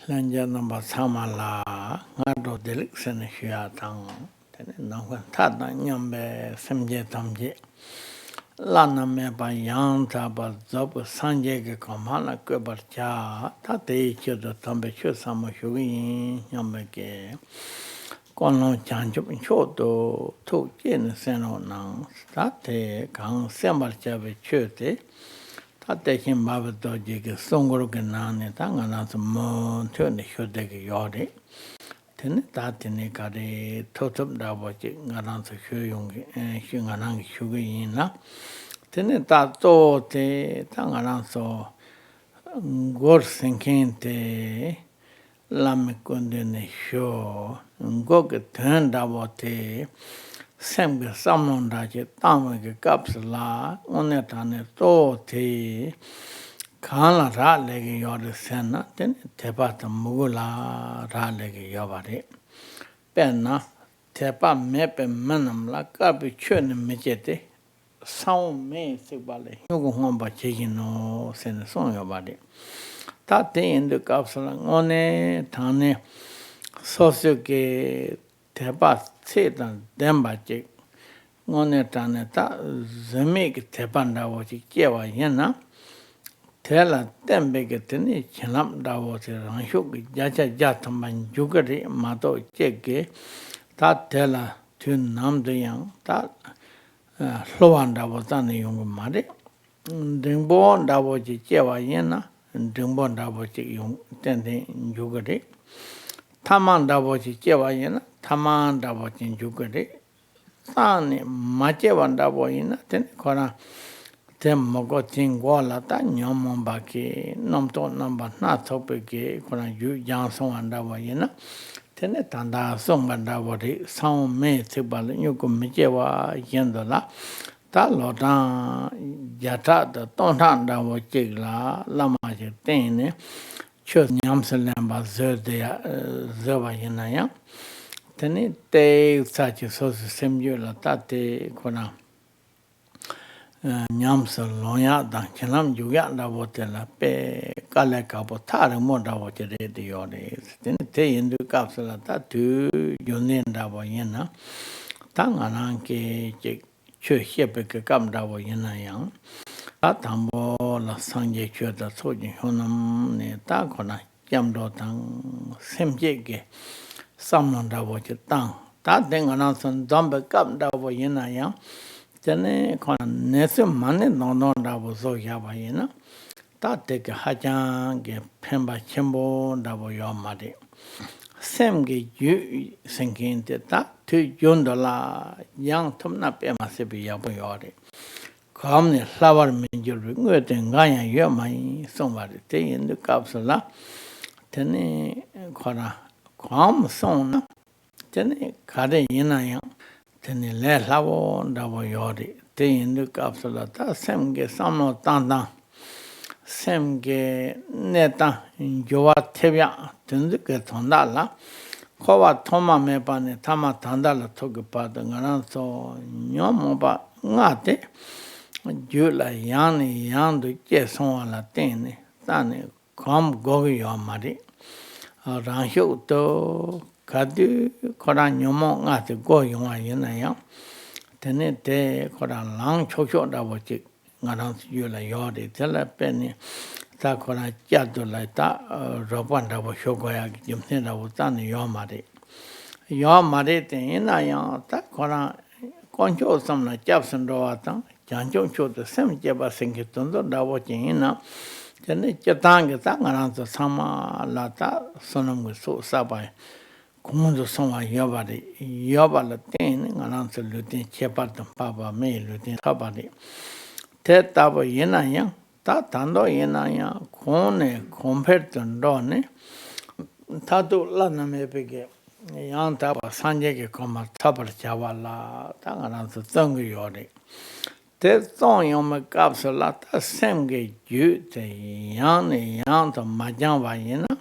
Lanja number Samala, Nado Delixen Shiatang, Nangan Tata Nyambe, Semje Tamje, Lana Meba Yanta, Zob, Sanje, Kamana, Kubarcha, Tate, Chudo Tambe, Chusama Shui, Yambeke, Kono Chanchup Choto, Tokin Seno Nang, Tate, Kang Sembarcha Chute. Terchen Barway Dorje Songro Ganani Tangana Mon Turn Shodek Yodi. Ten Tatini Kari Totop Dawaji Garan Shuyung Shunganang Shugina. Ten Tato Te Tangaran so Gorsinkinte Lamikundin Show Gog turned Dawate. Semge samnon daje tamge kapsla onetane to te khala ra lege yore senna ten tepa mugula ra lege yobare penna tepa mepe manam la kapi chön mejete saum me sibale yugo homba chegino sen son yobare ta te indu kapsla one thane sosyo ke tepa setan demba chik ngone tane ta zeme ke tepan dawo chik jewa yena tela tembe ke tene chinam dawo chik rangshuk jacha jatamban jugari mato cheke ta tela tun namdo yang ta slowan dawo tane yung mare dingbo dawo chik jewa yena dingbo dawo chik yung tende jugari taman dawo chik jewa yena taman dawo chik jugari Tani Machevan dawo yena ten kora tem mogo tingwa la ta nyomon baki nomto namba na tope ke kora yu Gyamtso dawo yena ten tanda song dawo ri saung me tibal nyuko mechewa yendo la ta lotan yata da tontan dawo chik la lama chik tenne chos Gyamtso lamba zewa yena yang Tene te sachi sosu semyo la tate kona Gyamtso lonya dang chenam yugya dawo te la pe kale kapo thare mo dawo te re de yore. Tene te yendu kapsa la ta tu yunen dawo yena. Ta nganang ke chö xepe ke kam dawo yena yang. Ta tambo la sangye chö da sojin honam ne ta kona Gyamdo tang semje ke. Samnon dawo che tang. Ta tenga na son dombe kap dawo yena yang. Tene kona nesu mane non dawo so yaba yena. Ta teke hachang ke pemba chembo dawo yo mare. Sem ke yu senkin te ta tu yondo la yang tumna pema sepi yabo yore. Kamne lawar minjuru ngwe te ngaya yo mai somare. Te yendu kapsula. Tene kona Kwam song tene kare yina yang tene le lavo dawo yori te yindu kapsula ta semge samno tanda semge neta jowa tebya tundu ke tonda la kowa toma mepa ne tama tanda la toki pada ngaran so nyomo ba ngate jula yani yandu je songa la tene tane kwam gogi yo mari Rangshuk to kadu kora nyomo nga te go yunga yina yang tene te kora lang chokshok dawo chik nga rang yu la yore tela peni ta kora jadu la ta roban dawo shokoya ki jimsen dawo tani yo mare te yina yang ta kora koncho samna jabsan rowa tang janchok cho te sem jeba senki tondo dawo chik yina Tene chetangi ta ngaranzo sama la ta sonam so sabai kumunzo soma yobari yobala tene ngaranzo lutin chepatam papa me lutin sabari te tabo yena yang ta tando yena yang kone komperton done tatu lana mepeke yang taba sanje ke koma tabar chavala ta ngaranzo tongu yori Te song yong me kapsa la ta sem ge ju te yang ne yang to ma jang wa yin na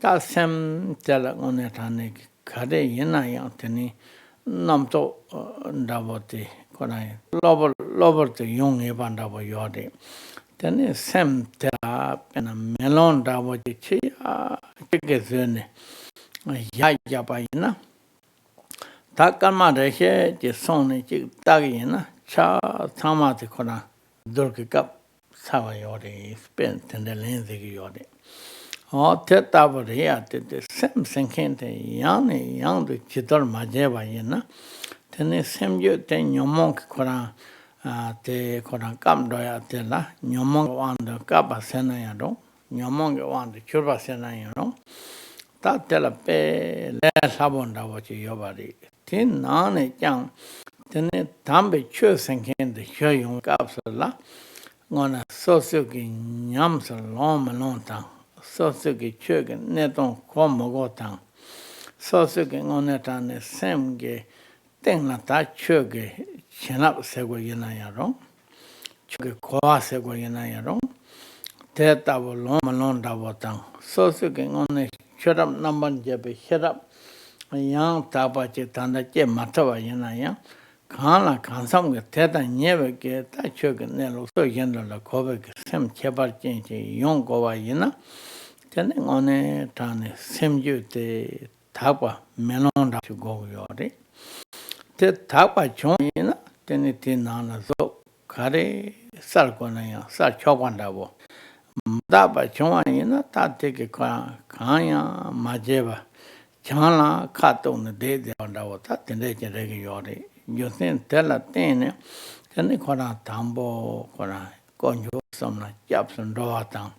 ta sem te la one ta ne kare yin na yang te ni nam to da bo te ko na lo bo te yong e ban da bo yo de Then it same up and a melon da was a chicken. Yabayina. Takama Yeshe, the son of Dagina, Cha Tamati Kona, Durki Cup, Savayori, spent in the Lindsay Yodi. All Teta here did the same thing, young the Chitor Majeva Yena. Then the same you ten your monk Kona, the Kona Kam Doyatella, your monk on the Kappa Senayado, your monk on the Churba Senayano. That tell a pay less abunda what you body. Tin none young, then it tambe choosing in the show you capsula. Gonna sosuki yams a long tongue. Sosuki chugging net on Komogotan. Sosuki on it and the same gay thing like that chuggy chin up seguinayaro. Chuggy qua seguinayaro. Teta will long double tongue. Sosuki on it. Shut up, number jabby, shut up. A young tabachi tanda jem matava yanaya. Kana kansam get teta never get that sugar nello so general la cover sem chebar change young gova yina. Telling on a tane sem you the tapa melon to go yori. The tapa joina, then it in nana zo kare sarconaya, sar chopandavo. Daba Chona, that take a kaya majeva. Chana cut on the day they are that the nature regularly. You think tell a thing, then they call a tambo, cora, conjo, some like japs and doatan.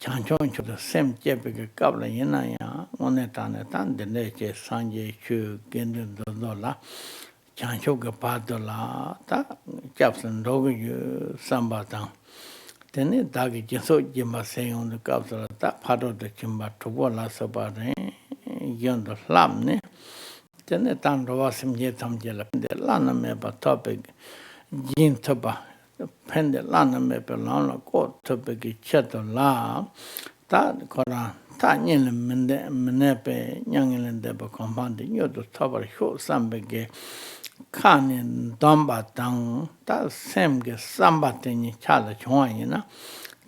Chanchon to the same jepic couple yenaya, one at an, the nature Sanjay Chu, Gendin Dola, Chanchoga Padola, japs and dog you, Sambatan. Then it dagi Gyamtso Jimba saying on the capsule that part of the Chimba to Walla Sabare, Yondo Lamne. Then it was him yet some jelly, the Lana Meba topic, Jin Toba, the pen the Lana Meba Lana court topic, Chato La, that Koran, Tanyan Menepe, young and Deba compounding you to tower short some big. Kanin Domba Tang, that same get somebody in Chala China.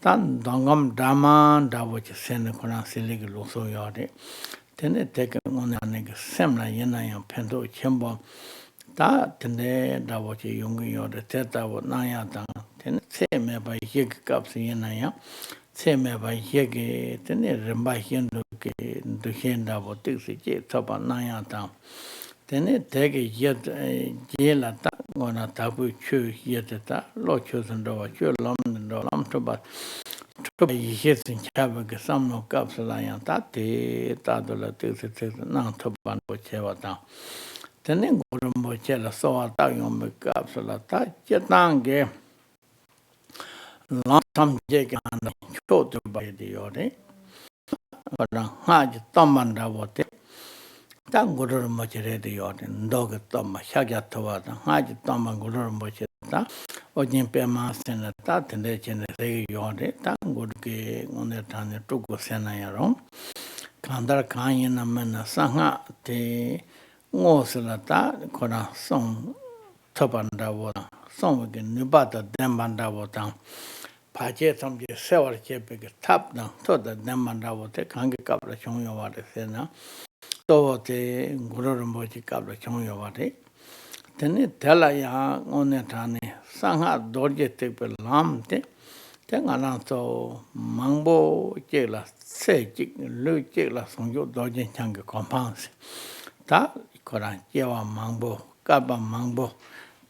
Tan Dongam Dama, that was a send a Koran Silig Luso Yodi. Then it take on a nigga similar Yena and Pento Chimbo. That that was a young Yodi, Teta with Naya Tang. Then say me by Yig Cups Yenaya. Say me by Yig, then it remember him to Henda, what takes a top of Naya Tang. Then it take a yet jail on a tabu chew yet at that, low chosen door, chew lum and lam to but to be his in Chabak, some no cups lion that day, Tadola takes it now to ban whichever down. Then in Gurumbochella saw a tag on the capsule that Jetange long some jig and showed by the ode. But a hard Tomanda water. Tan guru mochire de yotin dog toma shagatowa haji toma guru mochita o jimpe ma senata tende chene re yode tan guru ke one tane tugo sena yaron kandar kanyena mena sanga te ngoslata kora son topanda wota son ge nibata dembanda wota paje tamje sewar chepe ke tap na to da dembanda wote kange kapra chongyo wade sena so the Guru Rinpoche Kabla Chongyo Vade. Then it tell ya on the Tane, Sangha Dorje take a lam te, then another Mambo Jela, say Jig, Lu Jela, Songyo Dorje Changa compounds. That Koran Jewa Mambo, Kaba Mambo,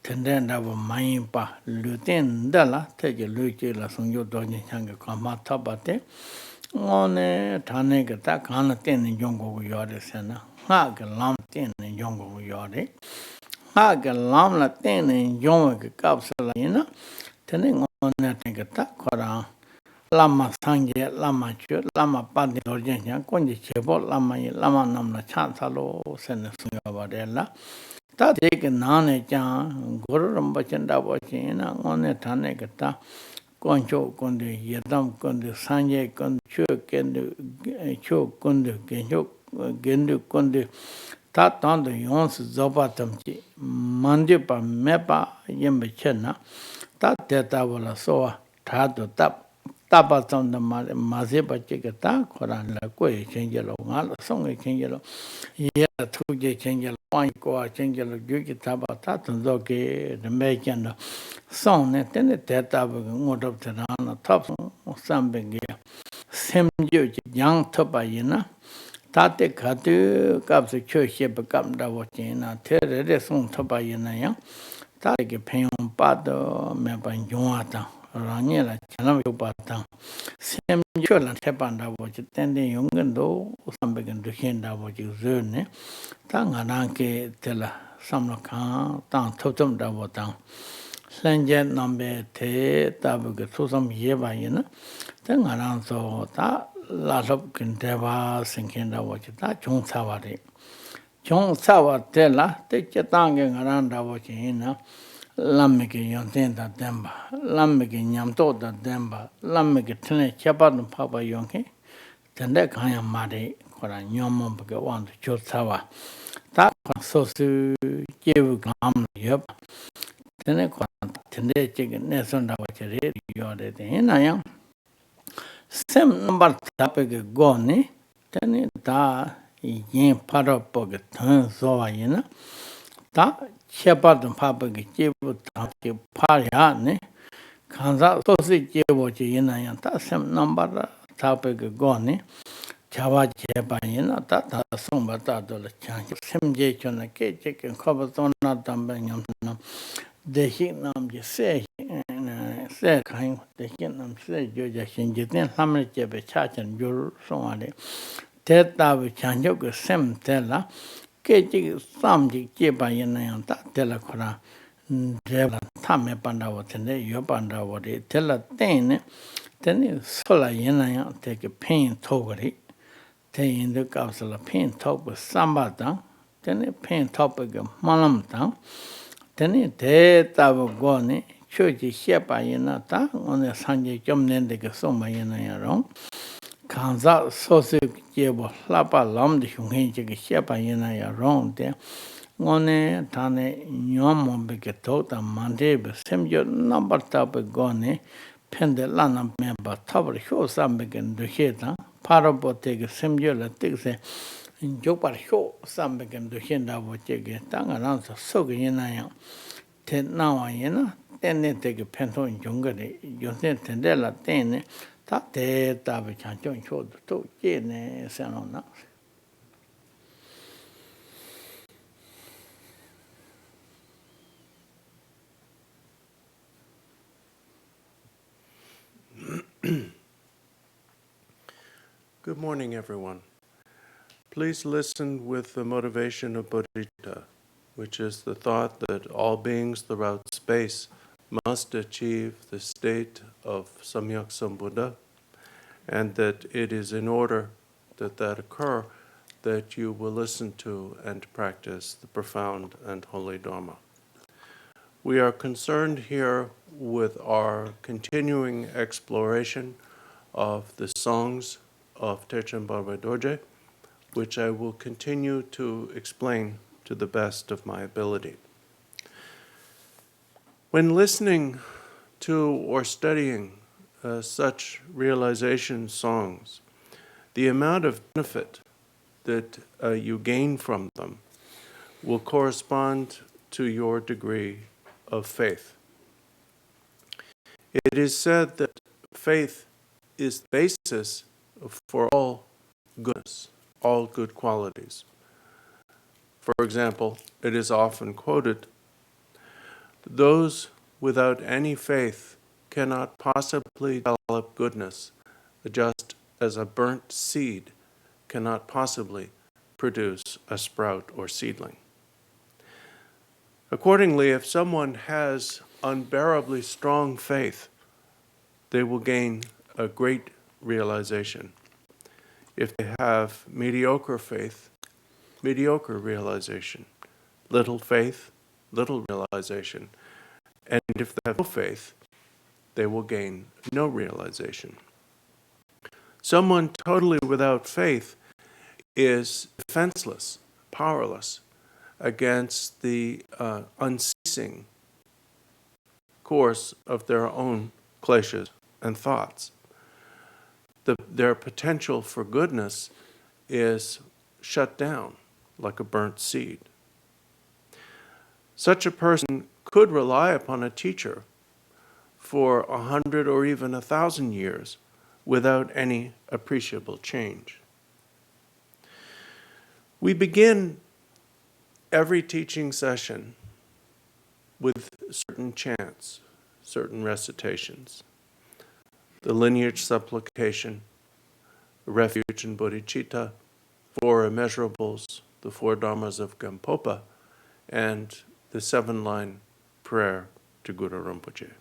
Tendenda Maimpa, Lutin Della, take a Lu Jela, Songyo Dorje Changa compound tabate. On a Tanegata, Kanatin in Jongo Yorde Sena, Hag Lam Tin in Jongo Yorde, Hag Lam Latin in Jongo Capsulina, telling on that Negata, Koran, Lama Sanje, Lama Chut, Lama Padi Dorjan, Conji Chebo, Lama Namna Chansalo, Senasuvadella. That taken Nane Jan, Guru Bachenda Wachina, on a Tanegata. Concho Kundu, Yadam Kundu, Sanje Kundu, Chu Kundu, Gendu Kundu, Tat on the Yons Zobatamchi, Mandipa Mepa Yembechena, Tat Teta Soa, Tado Tabaton the Maziba Chigata, Koran La Quay, Changelo, Song Changelo, Yet Tuji Changelo, Wine Koa Changelo, Juki Tabata, and Zoki, the Making song, and then the Teta would up to the top of something here. Same young Tobayina. Tate Katu Caps the church become the watching, tell the song Tobayina. Take a pain on Bardor, Meban Yuata, Ranela, Chanabata. Same children happened that was attending young and though some began to hear that was you zone. Tangananke tell some can down totem that was down. Sanjet number te tabuga to some year by yen. Tanganan so that lot of Kinteva sinking that was that Chung Savati. Chung Savatella, take your tongue around the watching. Lamiki Yontenda Demba, Lamiki Gyamtso da Demba, Lamiki Tene Chapat Papa Yonki, Tende Kaya Madi, Kora Nyomon Baka want to Chotawa. That so to give Gam Yup, Tene Tende Chicken Nesson da Wachari, you're the Hinayam. Same number topic gone, Tene da Yin Parapog turn so ayena. Ta Shepherd Papa gave to Pariane, Kanza Sosi Jewoji Yinayan, that same number topic gone, Chava Jebayina, that Sumba Tadol, Sim Jachon, a cake and covers on not dumbing the Hinam say, kind, the Hinam say, Georgia Shinjitin, Hamlet Jebe Church and Jur Somali. Teta with Chanjok, Sem Tella. Kejig Samji Jebayan Tella Kora Drebla Tame Pandawa Tende, Yopanda Wadi, Tella Tane, then Sola Yenaya take a pain toggery, take in the capsule pain top with Sambata, then a pain topic of Malamta, then it Teta Goni, Choji Shepa Yenata, on the Sanji Jomnendika Soma Yenaya wrong. Kanza Sosi Jebo Lapa Lam the Shungi Shepa Yenaya wrong there. One Tane Nyomon Begetota Mandebe, Semjo number topic gone, Pendelana member, Tower Show some begin to hit, Parabo take a Semjola takes a Jopar Show some begin to hit that what you get, Tangananza Soga Yenaya. Ten now Yena, then they take a penton in Jungari, Josen Tendela Tene. Tate tabi chanchon chod to jene sanona. Good morning, everyone. Please listen with the motivation of bodhicitta, which is the thought that all beings throughout space must achieve the state of Samyak Sambuddha, and that it is in order that that occur that you will listen to and practice the profound and holy Dharma. We are concerned here with our continuing exploration of the songs of Terchen Barway Dorje, which I will continue to explain to the best of my ability. When listening to or studying such realization songs, the amount of benefit that you gain from them will correspond to your degree of faith. It is said that faith is the basis for all goodness, all good qualities. For example, it is often quoted, those without any faith cannot possibly develop goodness, just as a burnt seed cannot possibly produce a sprout or seedling. Accordingly, if someone has unbearably strong faith, they will gain a great realization. If they have mediocre faith, mediocre realization. Little faith, little realization. And if they have no faith, they will gain no realization. Someone totally without faith is defenseless, powerless against the unceasing course of their own kleshas and thoughts. Their potential for goodness is shut down like a burnt seed. Such a person could rely upon a teacher for 100 or even 1,000 years without any appreciable change. We begin every teaching session with certain chants, certain recitations. The lineage supplication, refuge and bodhicitta, 4 immeasurables, the 4 dharmas of Gyamtso, and the 7-line prayer to Guru Rinpoche.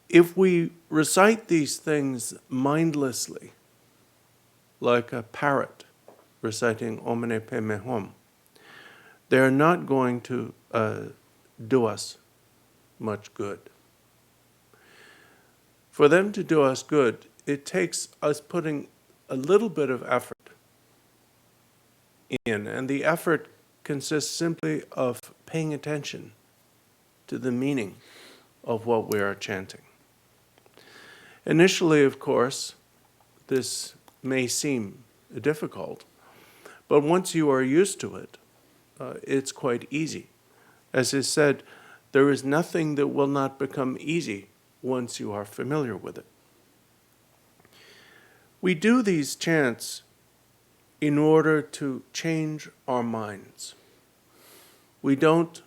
If we recite these things mindlessly, like a parrot reciting Om Mani Padme Hum, they're not going to do us much good. For them to do us good, it takes us putting a little bit of effort in, and the effort consists simply of paying attention to the meaning of what we are chanting. Initially, of course, this may seem difficult, but once you are used to it, it's quite easy. As is said, there is nothing that will not become easy once you are familiar with it. We do these chants in order to change our minds. We don't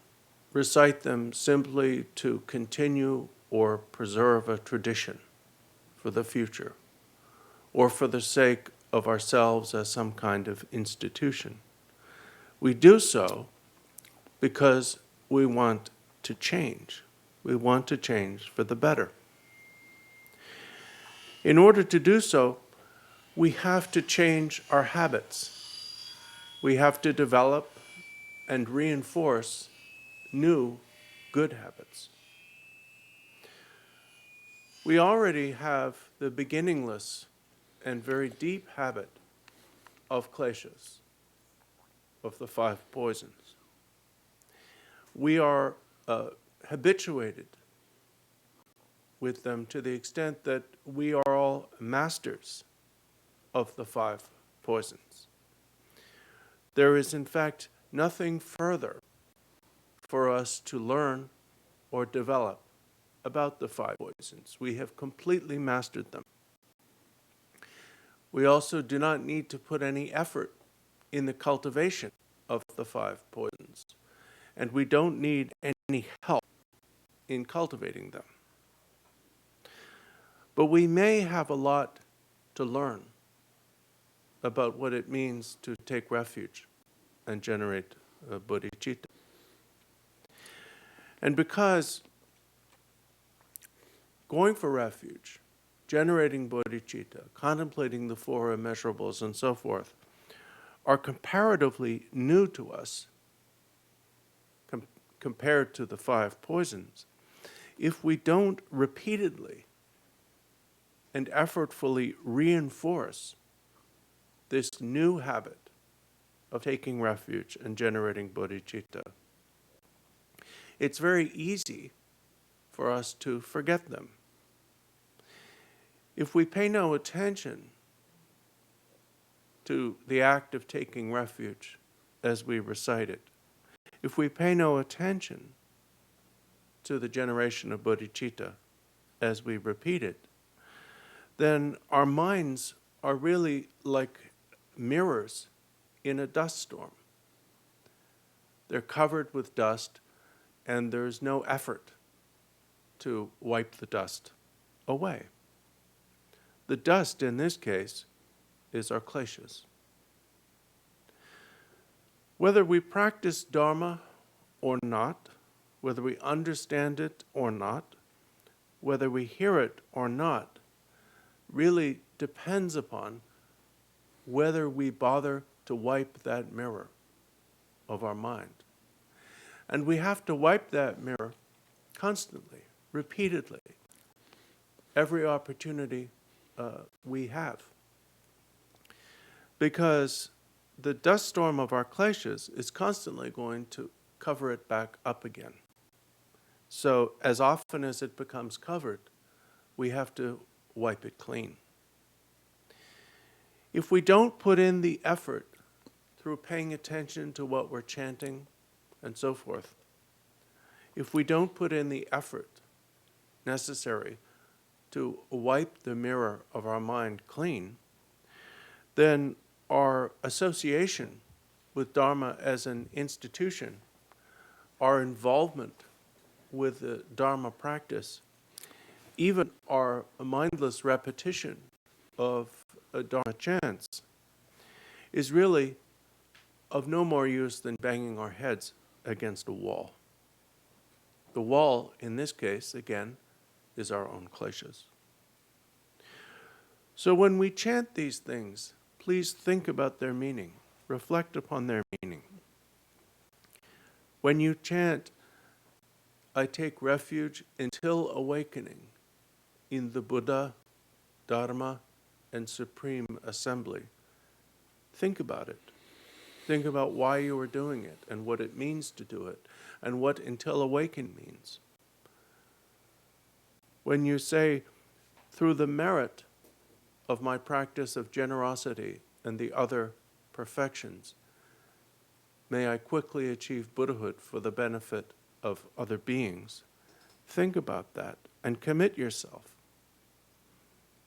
recite them simply to continue or preserve a tradition for the future, or for the sake of ourselves as some kind of institution. We do so because we want to change. We want to change for the better. In order to do so, we have to change our habits. We have to develop and reinforce new good habits. We already have the beginningless and very deep habit of kleshas, of the 5 poisons. We are habituated with them to the extent that we are all masters of the 5 poisons. There is, in fact, nothing further for us to learn or develop about the 5 poisons. We have completely mastered them. We also do not need to put any effort in the cultivation of the 5 poisons, and we don't need any help in cultivating them. But we may have a lot to learn about what it means to take refuge and generate bodhicitta. And because going for refuge, generating bodhicitta, contemplating the 4 immeasurables, and so forth, are comparatively new to us compared to the 5 poisons, if we don't repeatedly and effortfully reinforce this new habit of taking refuge and generating bodhicitta, it's very easy for us to forget them. If we pay no attention to the act of taking refuge as we recite it, if we pay no attention to the generation of bodhicitta as we repeat it, then our minds are really like mirrors in a dust storm. They're covered with dust, and there's no effort to wipe the dust away. The dust, in this case, is our kleshas. Whether we practice Dharma or not, whether we understand it or not, whether we hear it or not, really depends upon whether we bother to wipe that mirror of our mind. And we have to wipe that mirror constantly, repeatedly, every opportunity we have. Because the dust storm of our kleshas is constantly going to cover it back up again. So as often as it becomes covered, we have to wipe it clean. If we don't put in the effort through paying attention to what we're chanting and so forth, if we don't put in the effort necessary to wipe the mirror of our mind clean, then our association with Dharma as an institution, our involvement with the Dharma practice, even our mindless repetition of Dharma chants, is really of no more use than banging our heads against a wall. The wall, in this case, again, is our own kleshas. So when we chant these things, please think about their meaning. Reflect upon their meaning. When you chant, I take refuge until awakening in the Buddha, Dharma, and Supreme Assembly, think about it. Think about why you are doing it and what it means to do it and what until awaken means. When you say, through the merit of my practice of generosity and the other perfections, may I quickly achieve Buddhahood for the benefit of other beings. Think about that and commit yourself.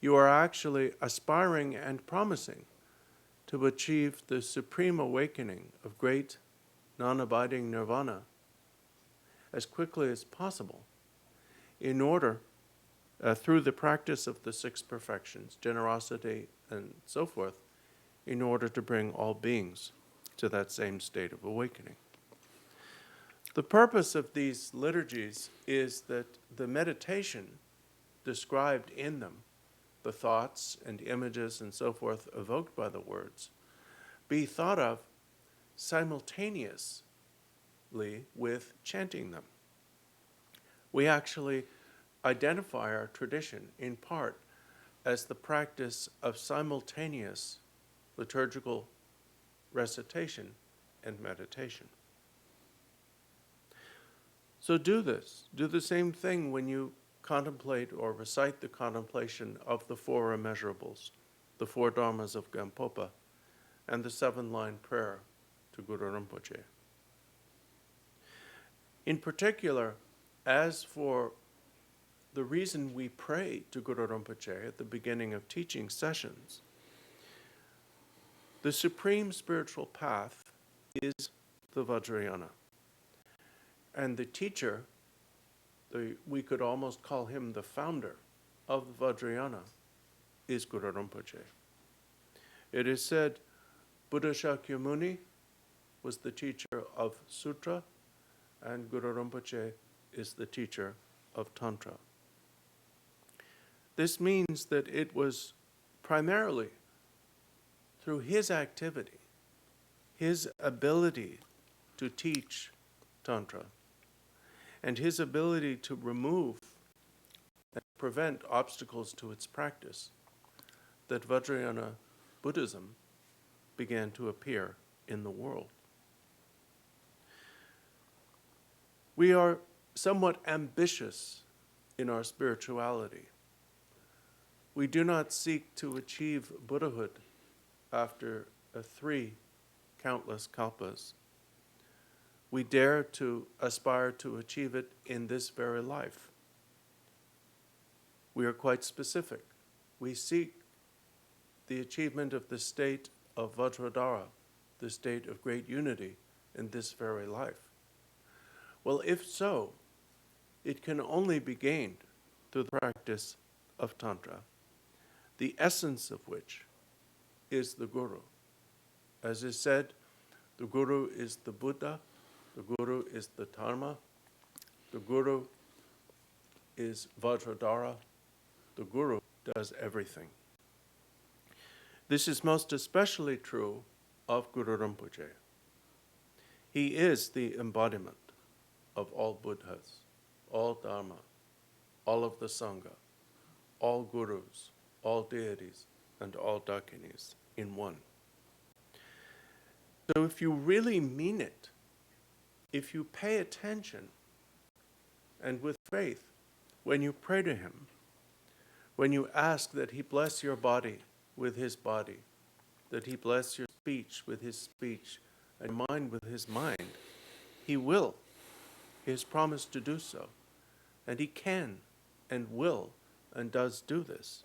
You are actually aspiring and promising to achieve the supreme awakening of great non-abiding nirvana as quickly as possible in order, through the practice of the six perfections, generosity and so forth, in order to bring all beings to that same state of awakening. The purpose of these liturgies is that the meditation described in them, the thoughts and images and so forth evoked by the words, be thought of simultaneously with chanting them. We actually identify our tradition in part as the practice of simultaneous liturgical recitation and meditation. So do this. Do the same thing when you contemplate or recite the contemplation of the four immeasurables, the four dharmas of Gyamtso, and the seven-line prayer to Guru Rinpoche. In particular, as for the reason we pray to Guru Rinpoche at the beginning of teaching sessions, the supreme spiritual path is the Vajrayana. And the teacher, we could almost call him the founder of the Vajrayana, is Guru Rinpoche. It is said Buddha Shakyamuni was the teacher of Sutra, and Guru Rinpoche is the teacher of Tantra. This means that it was primarily through his activity, his ability to teach Tantra, and his ability to remove and prevent obstacles to its practice, that Vajrayana Buddhism began to appear in the world. We are somewhat ambitious in our spirituality. We do not seek to achieve Buddhahood after 3 countless kalpas. We dare to aspire to achieve it in this very life. We are quite specific. We seek the achievement of the state of Vajradhara, the state of great unity in this very life. Well, if so, it can only be gained through the practice of Tantra, the essence of which is the Guru. As is said, the Guru is the Buddha, the Guru is the Dharma, the Guru is Vajradhara, the Guru does everything. This is most especially true of Guru Rinpoche. He is the embodiment of all Buddhas, all Dharma, all of the Sangha, all Gurus, all deities, and all Dakinis in one. So if you really mean it, if you pay attention and with faith, when you pray to him, when you ask that he bless your body with his body, that he bless your speech with his speech, and your mind with his mind, he will. He has promised to do so. And he can and will and does do this.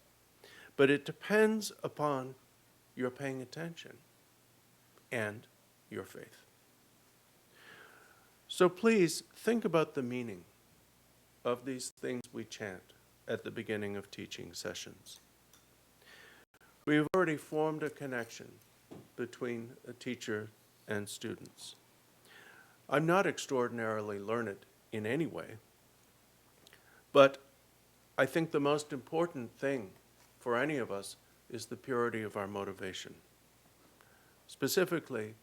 But it depends upon your paying attention and your faith. So please think about the meaning of these things we chant at the beginning of teaching sessions. We've already formed a connection between a teacher and students. I'm not extraordinarily learned in any way, but I think the most important thing for any of us is the purity of our motivation. Specifically,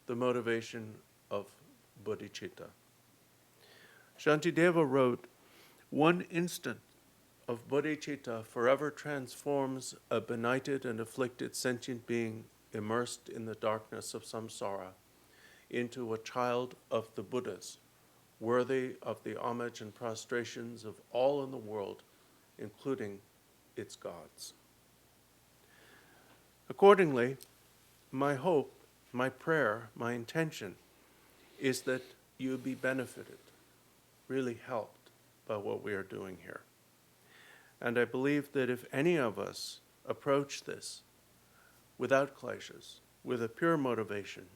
the motivation of bodhicitta. Shantideva wrote, "One instant of bodhicitta forever transforms a benighted and afflicted sentient being immersed in the darkness of samsara into a child of the Buddhas, worthy of the homage and prostrations of all in the world, including its gods." Accordingly, my hope, my prayer, my intention is that you be benefited, really helped by what we are doing here. And I believe that if any of us approach this without kleshas, with a pure motivation,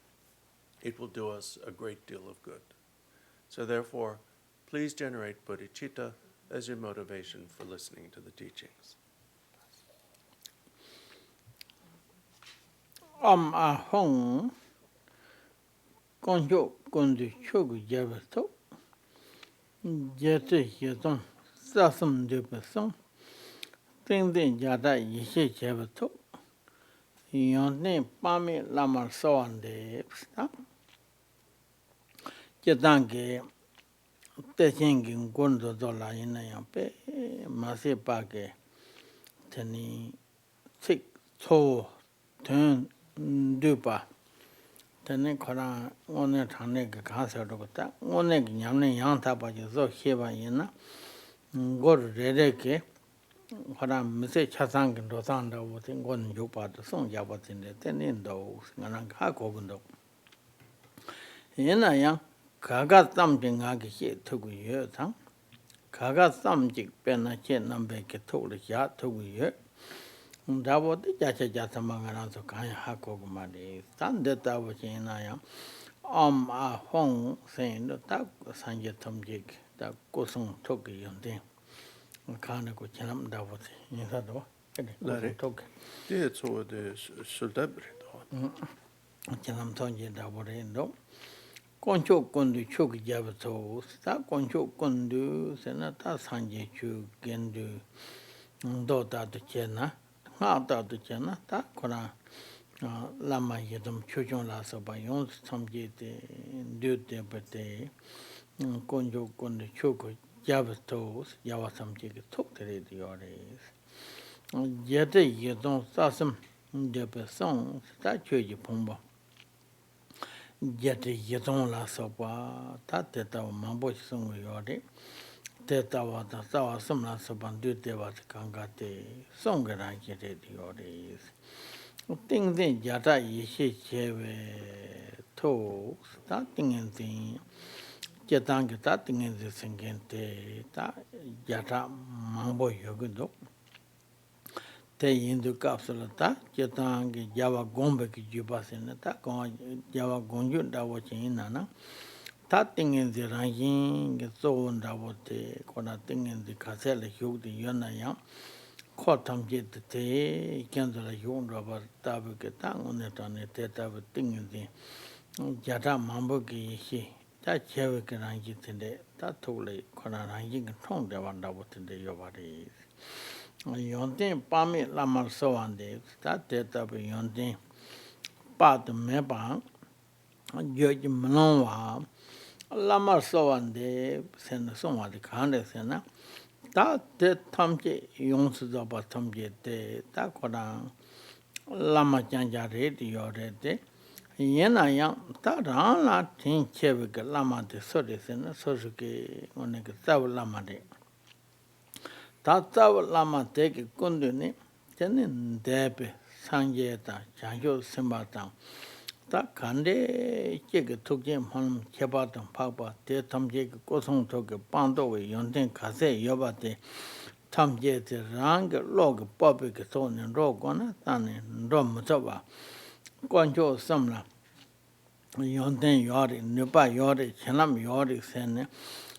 it will do us a great deal of good. So therefore, please generate bodhicitta as your motivation for listening to the teachings. Ahong Konjo Kondi Chogu Javato Jete Yeton Sasum de Besson Tindin Jada Yeshe Javato Yonne Pami Lama Soan de Psta Jetange Teching Gondo Dola in a Yampe Masipake Teni Tick To Turn Dupa Tene Kora one Tanek Cancer Doctor, one Yamne Yantapa Zo Heva Yena, God Redeke, Kora Mese Chasang and Rosanda was in one Yupa, the song Yabat in the Tenindo, Nanakakogundo. Yena Yang, Kaga something I get to you, Kaga something Penachet number told the yard to you. Davo the Jacha Jatamanganzo Kaya Hakogumadi, Sandeta was in I am a home saying the Tak Sanja Tomjik, that Kosung Toki and then Kanako Chanam Davot in Sado. Larry, det är så det är soldater. Chanam Tonji Davorindo. Concho Kundu Chuk Javato, Sta Concho Kundu, Senata Sanje Chu Gendu, Dota to Chena. Ngātā tu chēnā, tā Kurā Lama yedam chūchōng lā sōpa yōng samjī te, dū te pa te, kōnchō kōndu chūku yāba tōs, yāwa samjī ki tōk te rē te yō rē. Yedē yedōng sāsam yedē sōng, tā chūjī pōmbā. Yedē yedōng lā sōpa, tā te tāwa māmbō chī sōng yō rē. Te tawa ta tawa samla saban du te wa kanga te songara jere diores ting den jata yeshe chewe to sta tingen tin jetang ta tingen de sengente ta jata mambo yogundo te yindu kapsula ta jetang java gombe ki jubasen ta ko java gonju da wo chin na Tatting the ranking, so on Davote, Conating in the Castle, Hugh the Yonayam, Cotam jet the tea, Candle Yun Robert Tabuketang on it on a teta with thing in the Jata Mambogi, that Chavik ranking today, that totally Conaranking and Tong the one Davot in the Yovaris. Yontin Pami Lama so on this, that teta be Yontin Pat Mebang, Judge Manoa. Lama Sovande, send some of the Kandesena. That Tomje Yonsuba Tomje de Takoran Lama Janja radio de Yena yang ta rang la tin chebe ke lama de so de sen so su ke one ke taw lama de. Ta taw lama de ke kundu ni tenen debe sangye ta jangyo simba ta. Ta kande che ke tukje man cheba ta phaba de tamje ke kosong to ke pando we yonten kase yoba de tamje de rang log pobe ke so ne ro gona ta ne ro mo ba. Kwanjo samla yonten yori, nipa yori, chenam yori sene,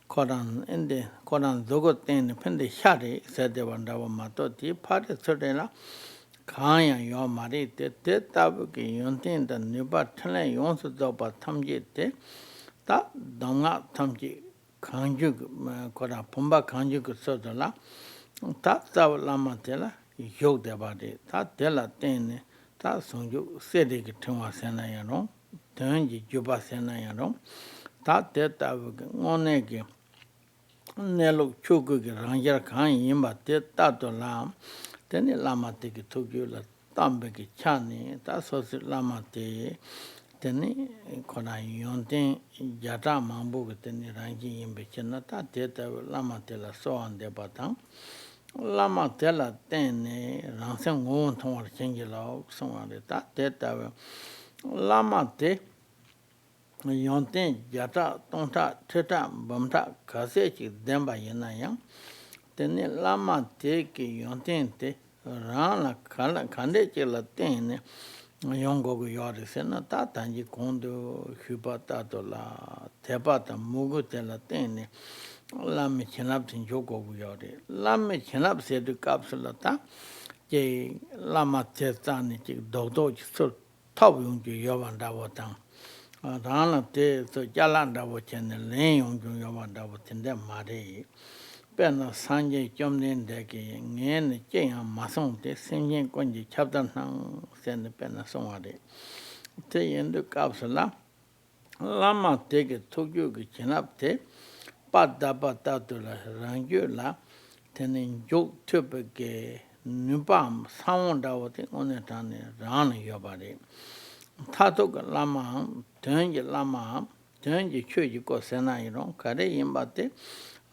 koran ende, koran zogo tene, pende shari, sede wandawa mato, di pari sodela, kanya yo mari te, te tabu ki yonten da nipa tene yonsu zoba tamji te, ta donga tamji, kanju, kora pumba kanju ku sodela, ta tabu lama tela, yog deba de, ta tela tene, ta sonju sede ki tengwa sena yano, tenji juba sena yano, ta te tabu ki ngone ki nelu chuku ki rangjar khan yinba te tato lam, teni lama te ki tukyu la tambe ki chani, ta sosi lama te, teni kona yonten jata mambu ki teni rangi yinba chena, ta te tabu lama te la soan de batang, Lama tela tene rangseng ngon thongwar chengi lao songwari ta te tawe lama te yonten jata tongta teta bamta kase chik denpa yena yang tene lama te ki yonten te rang la kande chik la tene yongo gu yori sena ta tanji kondo hyupa tato la tepa ta mugu tela tene Lama chenab tin joko gu yori. Lama chenab sedu kapsula ta je lama testani chik dokdo chik sur top yung ju yoban dawa tang. Rana te so jalan dawa chene len yung ju yoban dawa tinde mare. Pena sanje chomden deki ngene che yang masong te senjen konji chabdan nang sene pena songware. Te yendu kapsula lama teke tukyu ki chenab te Padapa tatula rangyu la tenen jok tupe ke nupam sawandawati onetane rana yobare. Tato ka lama, tenji lama, tenji chuji ko sena yirong, kare yimbate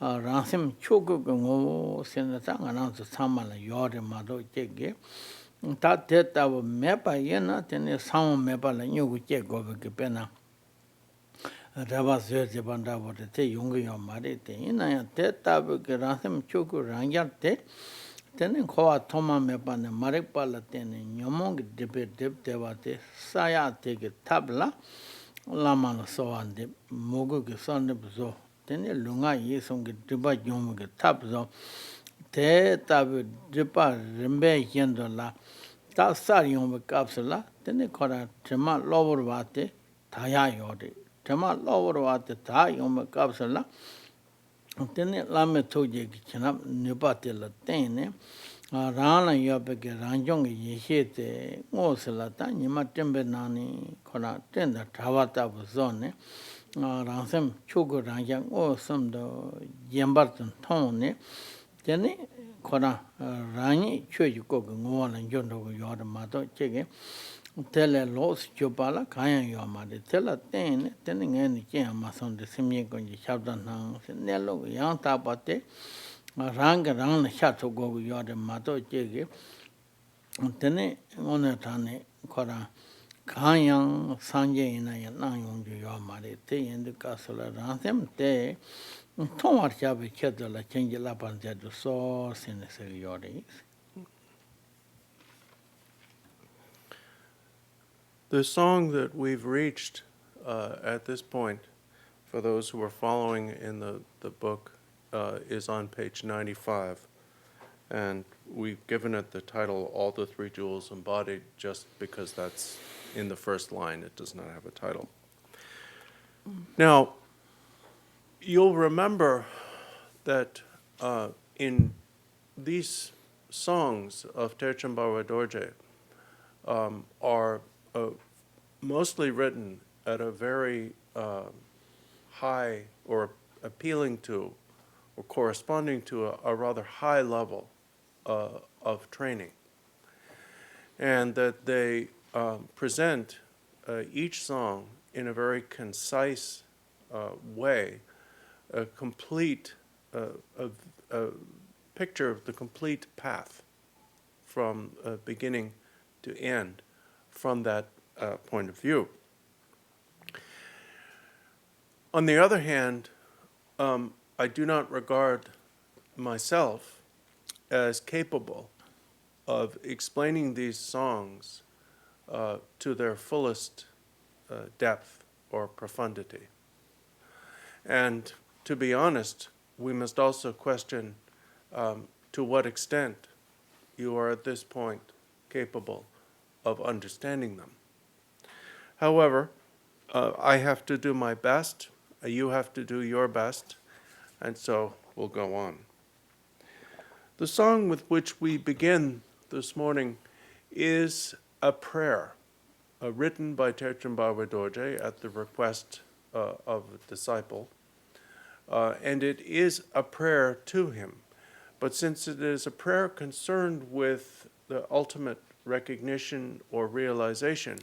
ransim chuku ka ngo senata nganansu samala yore mado chege. Ta tetawa mepa yena tene sawa mepa la nyugu che gobe ke pena. Raba syoje banda bote te yungu yo mare te ina ya te tabu ke ransam chuku rangyar te tene kowa thoma mepa ne marek pala tene nyomong dipe dip tewa te saya te ke tabla lama la sowan dip mugu ke son dip zo tene lunga yisong ke dipa yomu ke tab zo te tabu dipa rimbe yendo la ta sar yomu kapsula tene kora tima lobur wate thaya yore Tema lawar te ta yom kapsala tene lame toje ki chenap nipate la tene rana yope ke ranjong yeshe te ngosala ta nima tembe nani kona tenda thavata bu zone ransem chugu ranja ngosam do yembar tan thone tene kona rani choji ko ngwala njondo ko yor ma to chege tele los chopala kaya yo mari tela tene ngeni che amason de simye konji shabdan nang nelo yang ta pate rang na chato go yo de mato chege tene ngone tane kora kaya sanje ina ya nang yong yo mari te yende kasala ransem te tongwar chabe chedola chenji la pan do so sene se yo de The song that we've reached at this point, for those who are following in the book, is on page 95. And we've given it the title, All the Three Jewels Embodied, just because that's in the first line. It does not have a title. Now, you'll remember that in these songs of Terchen Barway Dorje are mostly written at a very high or appealing to or corresponding to a rather high level of training. And that they present each song in a very concise way, a complete a picture of the complete path from beginning to end from that point of view. On the other hand, I do not regard myself as capable of explaining these songs to their fullest depth or profundity. And to be honest, we must also question to what extent you are at this point capable of understanding them. However, I have to do my best, you have to do your best, and so we'll go on. The song with which we begin this morning is a prayer written by Terchen Barway Dorje at the request of a disciple, and it is a prayer to him. But since it is a prayer concerned with the ultimate recognition or realization,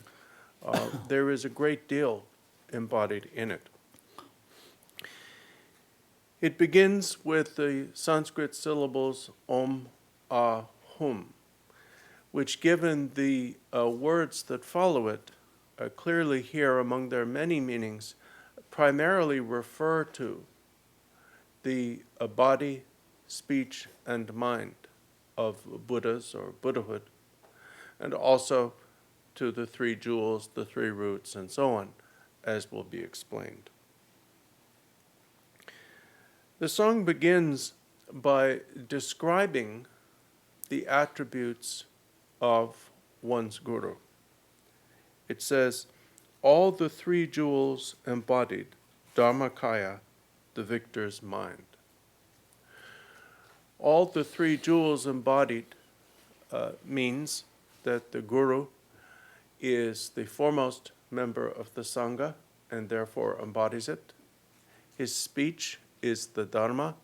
there is a great deal embodied in it. It begins with the Sanskrit syllables Om, Ah, Hum, which, given the words that follow it, clearly here among their many meanings, primarily refer to the body, speech, and mind of Buddhas or Buddhahood, and also to the three jewels, the three roots, and so on, as will be explained. The song begins by describing the attributes of one's guru. It says, all the three jewels embodied, Dharmakaya, the victor's mind. All the three jewels embodied means that the guru is the foremost member of the Sangha and therefore embodies it. His speech is the Dharma,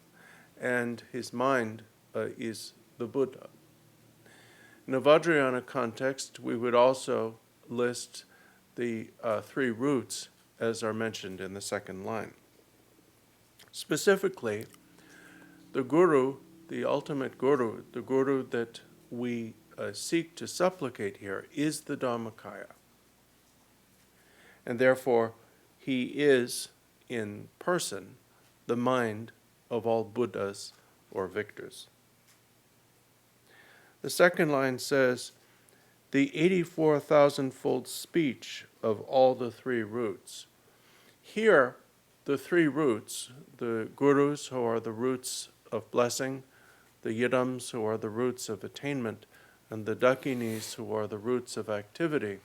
and his mind is the Buddha. In a Vajrayana context, we would also list the three roots as are mentioned in the second line. Specifically, the guru, the ultimate guru, the guru that we seek to supplicate here, is the Dharmakaya. And therefore, he is, in person, the mind of all Buddhas or victors. The second line says, the 84,000-fold speech of all the three roots. Here, the three roots, the gurus who are the roots of blessing, the yidams who are the roots of attainment, and the dakinis who are the roots of activity,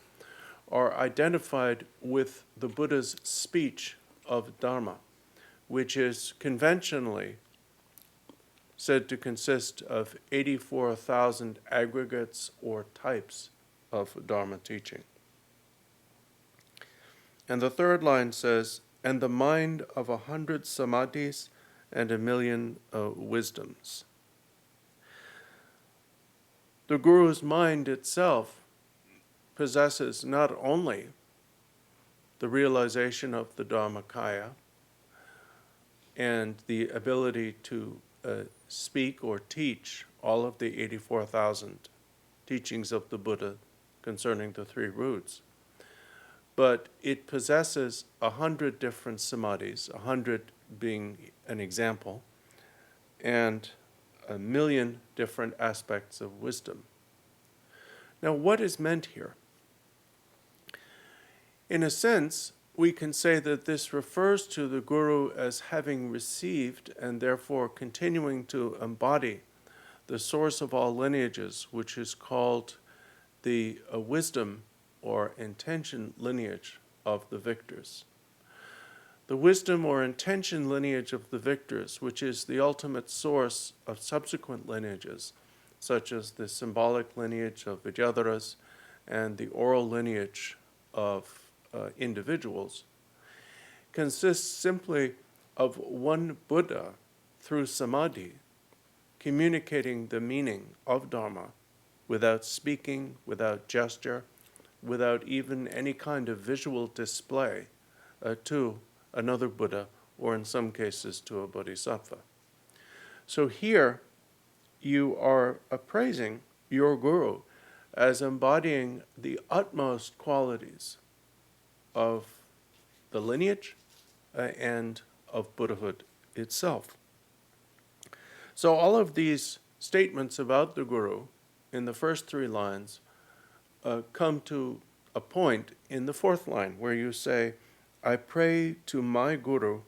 are identified with the Buddha's speech of Dharma, which is conventionally said to consist of 84,000 aggregates or types of Dharma teaching. And the third line says, and the mind of 100 samadhis and 1,000,000 wisdoms. The Guru's mind itself possesses not only the realization of the Dharmakaya and the ability to speak or teach all of the 84,000 teachings of the Buddha concerning the three roots, but it possesses 100 different samadhis, 100 being an example, and 1,000,000 different aspects of wisdom. Now, what is meant here? In a sense, we can say that this refers to the Guru as having received and therefore continuing to embody the source of all lineages, which is called the wisdom or intention lineage of the victors. The wisdom or intention lineage of the victors, which is the ultimate source of subsequent lineages, such as the symbolic lineage of Vidyadharas and the oral lineage of individuals, consists simply of one Buddha through samadhi communicating the meaning of Dharma without speaking, without gesture, without even any kind of visual display to another Buddha, or in some cases to a bodhisattva. So here you are appraising your guru as embodying the utmost qualities of the lineage and of Buddhahood itself. So all of these statements about the guru in the first three lines come to a point in the fourth line where you say, I pray to my guru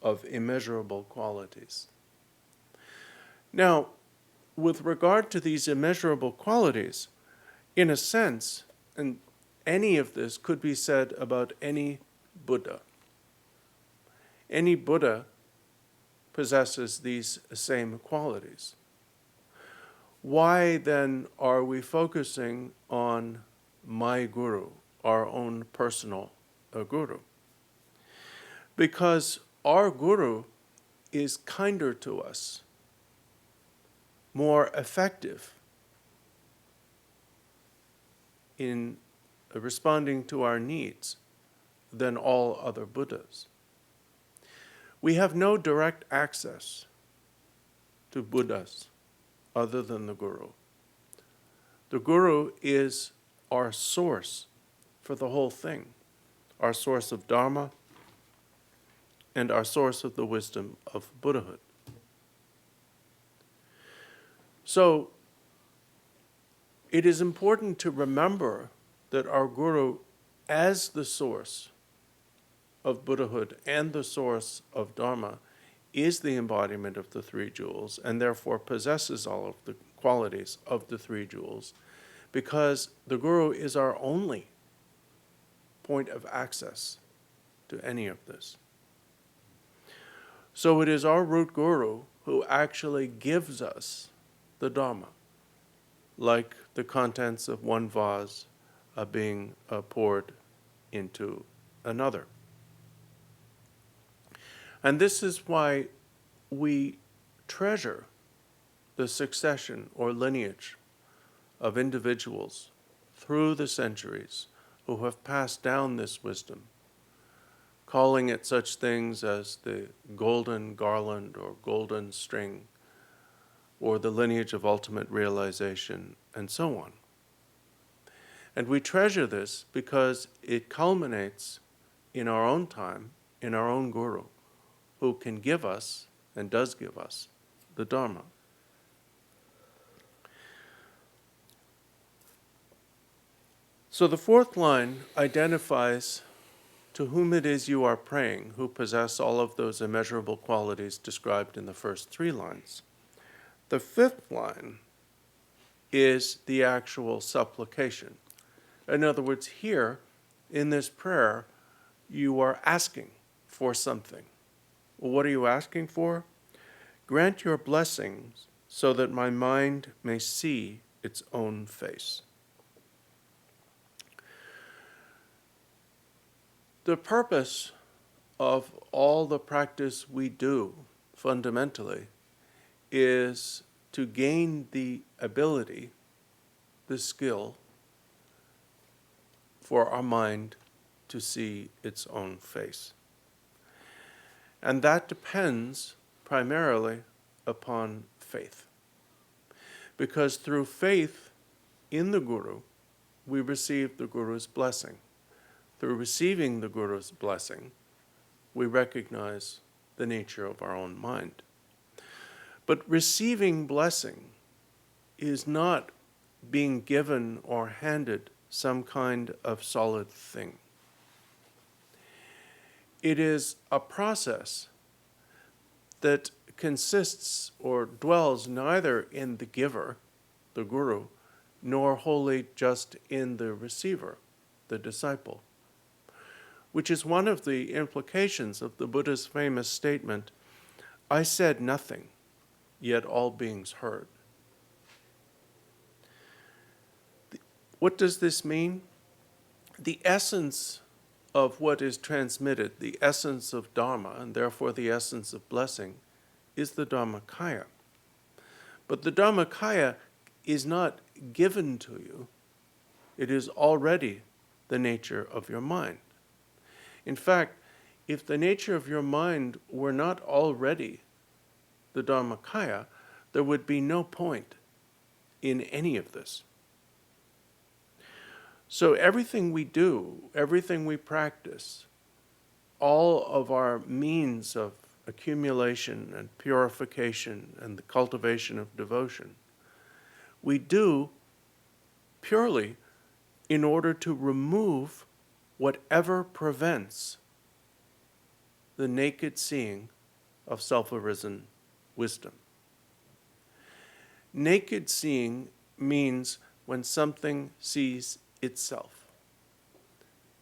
of immeasurable qualities. Now, with regard to these immeasurable qualities, in a sense, and any of this could be said about any Buddha. Any Buddha possesses these same qualities. Why then are we focusing on my guru, our own personal guru? Because our guru is kinder to us, more effective in responding to our needs than all other Buddhas. We have no direct access to Buddhas other than the Guru. The Guru is our source for the whole thing, our source of Dharma and our source of the wisdom of Buddhahood. So, it is important to remember that our Guru, as the source of Buddhahood and the source of Dharma, is the embodiment of the three jewels and therefore possesses all of the qualities of the three jewels, because the Guru is our only point of access to any of this. So it is our root Guru who actually gives us the Dharma, like the contents of one vase being poured into another. And this is why we treasure the succession or lineage of individuals through the centuries who have passed down this wisdom, calling it such things as the golden garland or golden string, or the lineage of ultimate realization, and so on. And we treasure this because it culminates in our own time, in our own Guru, who can give us, and does give us, the Dharma. So the fourth line identifies to whom it is you are praying, who possess all of those immeasurable qualities described in the first three lines. The fifth line is the actual supplication. In other words, here, in this prayer, you are asking for something. Well, what are you asking for? Grant your blessings so that my mind may see its own face. The purpose of all the practice we do, fundamentally, is to gain the ability, the skill, for our mind to see its own face. And that depends primarily upon faith. Because through faith in the Guru, we receive the Guru's blessing. Through receiving the Guru's blessing, we recognize the nature of our own mind. But receiving blessing is not being given or handed some kind of solid thing. It is a process that consists or dwells neither in the giver, the Guru, nor wholly just in the receiver, the disciple, which is one of the implications of the Buddha's famous statement, I said nothing, yet all beings heard. What does this mean? The essence of what is transmitted, the essence of Dharma, and therefore the essence of blessing, is the Dharmakaya. But the Dharmakaya is not given to you. It is already the nature of your mind. In fact, if the nature of your mind were not already the Dharmakaya, there would be no point in any of this. So everything we do, everything we practice, all of our means of accumulation and purification and the cultivation of devotion, we do purely in order to remove whatever prevents the naked seeing of self-arisen wisdom. Naked seeing means when something sees itself.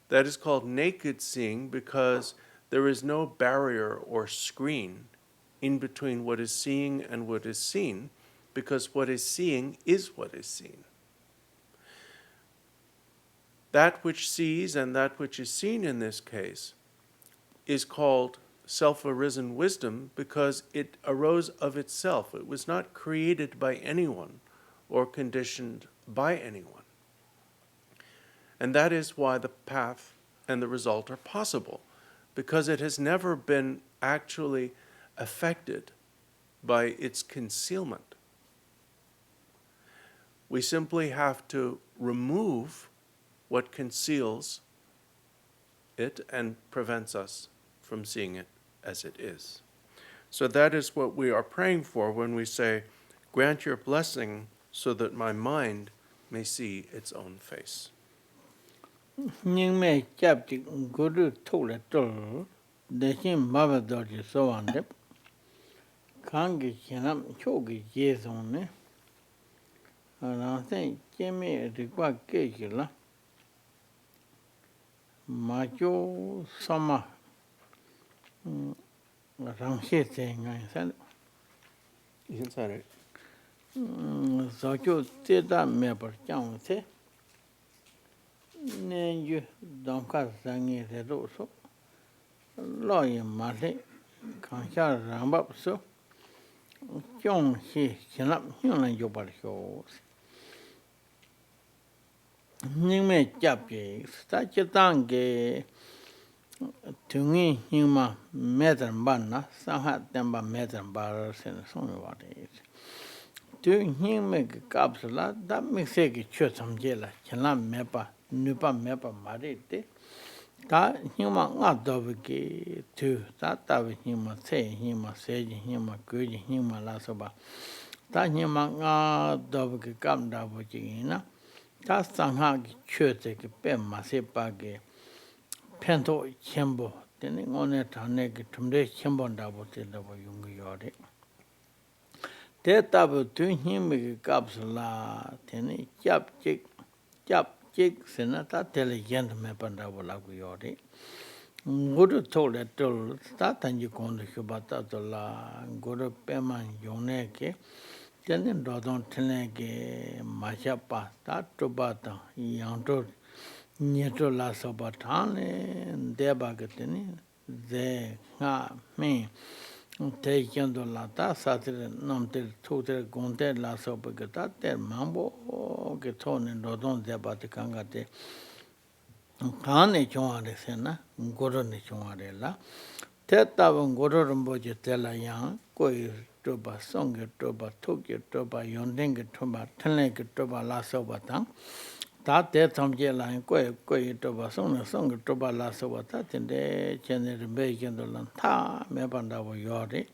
That is called naked seeing because there is no barrier or screen in between what is seeing and what is seen, because what is seeing is what is seen. That which sees and that which is seen in this case is called self-arisen wisdom because it arose of itself. It was not created by anyone or conditioned by anyone. And that is why the path and the result are possible, because it has never been actually affected by its concealment. We simply have to remove what conceals it and prevents us from seeing it as it is. So that is what we are praying for when we say, grant your blessing so that my mind may see its own face. Nhưng me chap ti guru thole tol de shin Bardor Dorje so ande kangi chenam chogi jezon ne ana sen cheme rikwa kejila ma jo sama rangse te ngai san Isn't that it? so jo te da me par chang te ne ju dong ka sangi re do so lo yin ma le kan sha ram ba so chong hi chenam hyun lan jo par so nhưng me chap ye sta che tang ge tungi hima medan ban na sa ha tem ba medan ba sen so me wa de tu hime ge kapsula da mi se ge chö sam je la chenam me pa nu pa me pa ma re te ta hima nga do ge tu ta ta hima se ji hima ku ji hima la so ba ta hima nga do ge kam da bo ji na ta sang ha ge chö te ge pe ma se pa ge 펜도 켐보 되는 오늘 단에 그 tumde 켐본다고 되다고 용기요래 대답을 두 힘이 값을라 되는 짭찍 세나타 텔리겐트 매반다고 라고요래 고르 토레 톨 스타탄지 kon도 휴바타돌라 고르 빼만 용내게 되는 로동 틀내게 마샤파 따토바타 양도 Nieto la sobatane, debagatini, de nga me, taking la tasatri, non til tutor gonte la sobagata, ter mambo, geton and rodon debaticangate. Kane chonare sena, gorone chonarella. Tetavan goromboje tela yang, koi toba songe toba toki toba yonding toba, tenleg toba la sobatang. Ta te tamje la koi toba song toba la soba ta tende chene be kendo lan ta me banda wo yore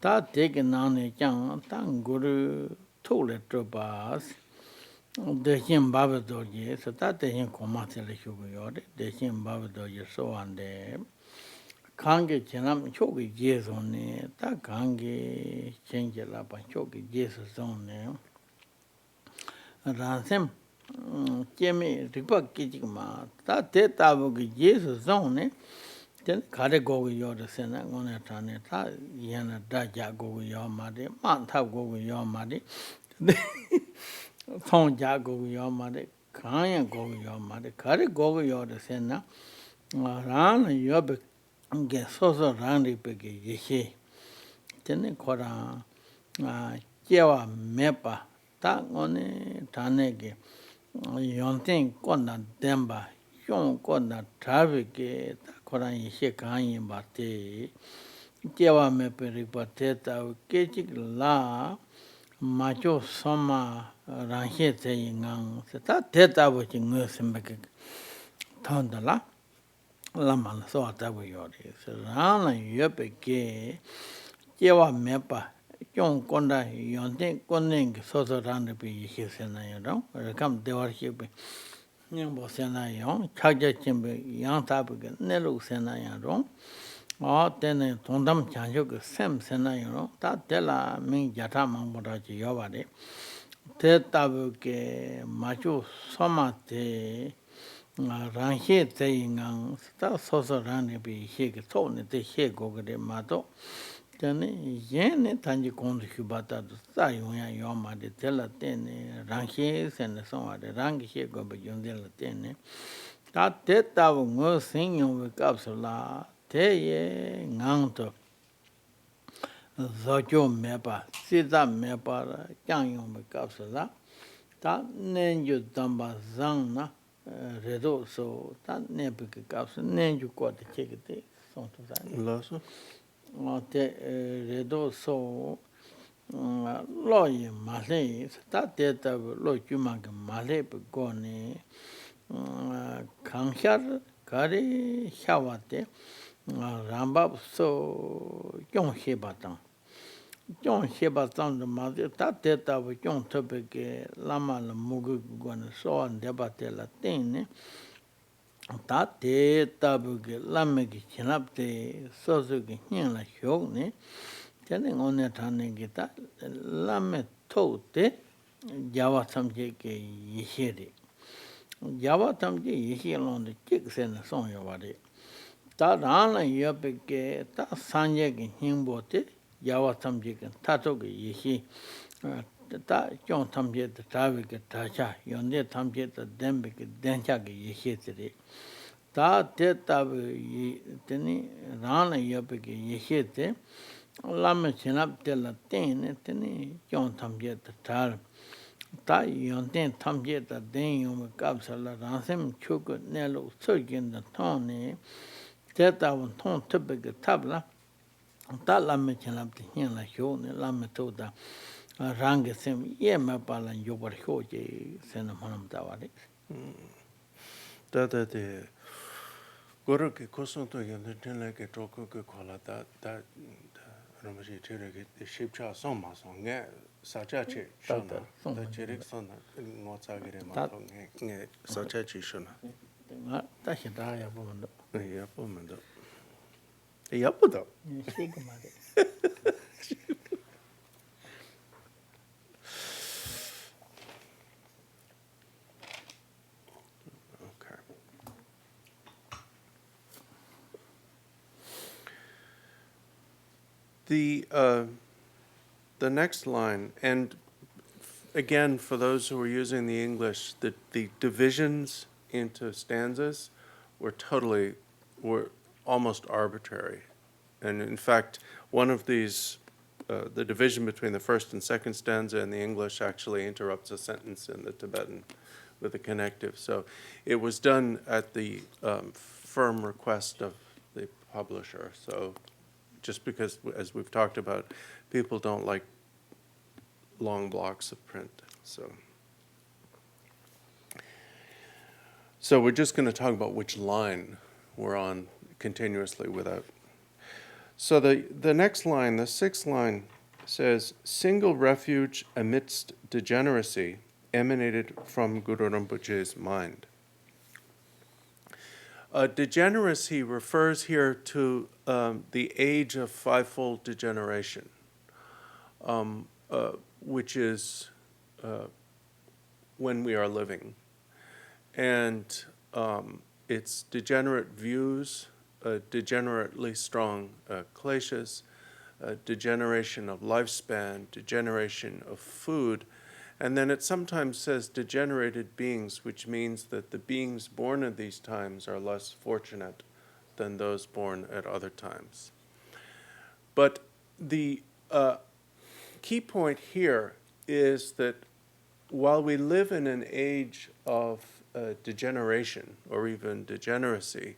ta te ke nane chang tang guru thole toba de shin Bardor Dorje so ta te shin koma te le shu yore de shin Bardor Dorje so ande kange chenam chogi jeso ne ta kange chenje la pa chogi jeso zone ne ransem Jimmy Rinpoche Kijima, that did that Jesus zone, then Kade go your Senate on a taneta, Yana Daja go your muddy, Manta go your muddy, Phone Jago your muddy, Kaya go your muddy, Kade go your Senna, Ran your get so randy piggy, Yeshe. Then they call Jewa Mepa, that on a tanegi. Yonting Kona Demba, Shon Kona Travike, Koran Yeshe Kanyin Bate, Jewa Meperi Pateta, Kechik La, Macho Soma, Ranshe Tayingang, Seta Teta, which in Nursembek Tondala, Lama so Tabu Yori, Rana Yopeke, Jewa Mepa. John Conda, Yonting, Conning, Sosa Randabi, his and I don't, come the worship. Nimbo Senayon, Chaja Chimbe, Yang Tabigan, Nelu Senayon, or then Tondam Chanjuk, Sam Senayon, Tatella, Ming Jataman Bodaji Yovade, Tetabuke, Machu Somate, Ranhe Tayingang, Star Sosa Randabi, Shake, Tony, the Shake over the Mato. Yen Tanji Kondi Kubata, Sayuya Yoma, the Tela Tene, Ranches and so on, the Rangi go by Yundela Tene. That Teta will sing with Capsula, Teye, Nanto, Zojo Mepa, Sita Mepa, Yang with Capsula, that Nenju Damba Zangna, Redo, so that Nepic Capsula, Nenju got the chickadee, something. Lasso? Te redo so lawyer Malay, that data law Jumag Malay Begoni Kanshar Kari Shawate Rambab so John Shebatan. John Shebatan the mother, that data with John Topic Lama Mugu Gona so and debatella thing. Tā te tāpuki lāme ki chinab te sosu ki hiñla xiong ne, tene ngone tāne ki tā lāme tō te Java samche ke Yeshe re. Java samche Yeshe londe chik se na song yo ware. Tā rāna yope ke tā sanje ki hiñbo te Java samche ke tato ke Yeshe. Tā kiong samche te tāwe ke tācha, yonde samche te dembe ke dencha ke Yeshe te re. Tā te tabi teni rāna yope ke Yeshe te lāma chinab te la teni teni kiong tamje te tār. Tā yonten tamje te den yome kāpsa la rānsem chuku nelu tsōkin te tōni te tabi tōn tupe ke tabla tā lāma chinab te hien la xio ne lāma tō ta rāngi sem ye me pala yobar xio je sena manam tawari. Tā te Goro ke kosonto yonde tenle ke troko ke kola ta Rinpoche chere ke shipcha soma song nge sacha che shona ta chere sona ngo tsagire ma to nge sacha che shona Tā shi tā ya po mando. ya po mendo ya po do Shake mare. The next line, and again, for those who are using the English, the divisions into stanzas were almost arbitrary. And in fact, one of these, the division between the first and second stanza in the English actually interrupts a sentence in the Tibetan with a connective. So it was done at the firm request of the publisher. So just because, as we've talked about, people don't like long blocks of print. So we're just going to talk about which line we're on continuously without. So the next line, the sixth line, says, single refuge amidst degeneracy emanated from Guru Rinpoche's mind. Degeneracy refers here to the age of fivefold degeneration, which is when we are living. And it's degenerate views, degenerately strong kleshas, degeneration of lifespan, degeneration of food, and then it sometimes says degenerated beings, which means that the beings born at these times are less fortunate than those born at other times. But the key point here is that while we live in an age of degeneration or even degeneracy,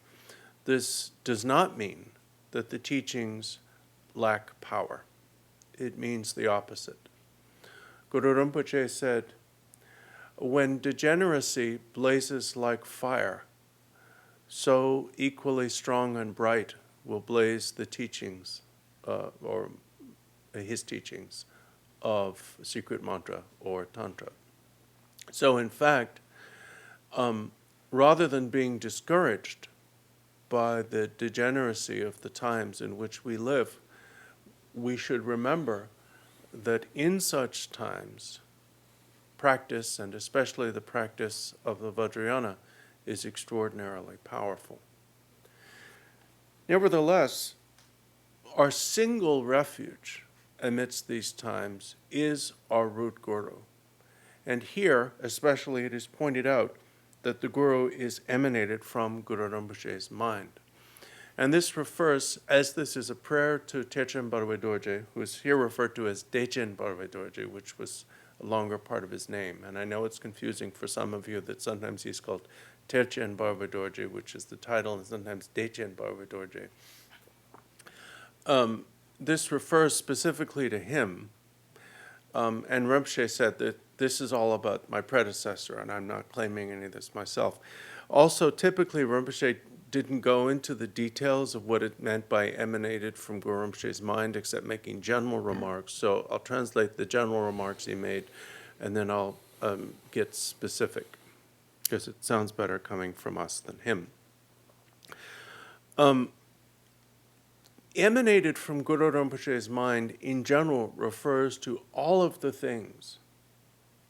this does not mean that the teachings lack power. It means the opposite. Guru Rinpoche said, when degeneracy blazes like fire, so equally strong and bright will blaze the teachings, or his teachings, of secret mantra or tantra. So in fact, rather than being discouraged by the degeneracy of the times in which we live, we should remember that in such times, practice, and especially the practice of the Vajrayana, is extraordinarily powerful. Nevertheless, our single refuge amidst these times is our root guru. And here, especially, it is pointed out that the guru is emanated from Guru Rinpoche's mind. And this refers, as this is a prayer to Terchen Barway Dorje, who is here referred to as Terchen Barway Dorje, which was a longer part of his name. And I know it's confusing for some of you that sometimes he's called Terchen Barway Dorje, which is the title, and sometimes Terchen Barway Dorje. This refers specifically to him. And Rinpoche said that this is all about my predecessor, and I'm not claiming any of this myself. Also, typically, Rinpoche didn't go into the details of what it meant by emanated from Guru Rinpoche's mind, except making general remarks. So I'll translate the general remarks he made, and then I'll get specific, because it sounds better coming from us than him. Emanated from Guru Rinpoche's mind in general refers to all of the things,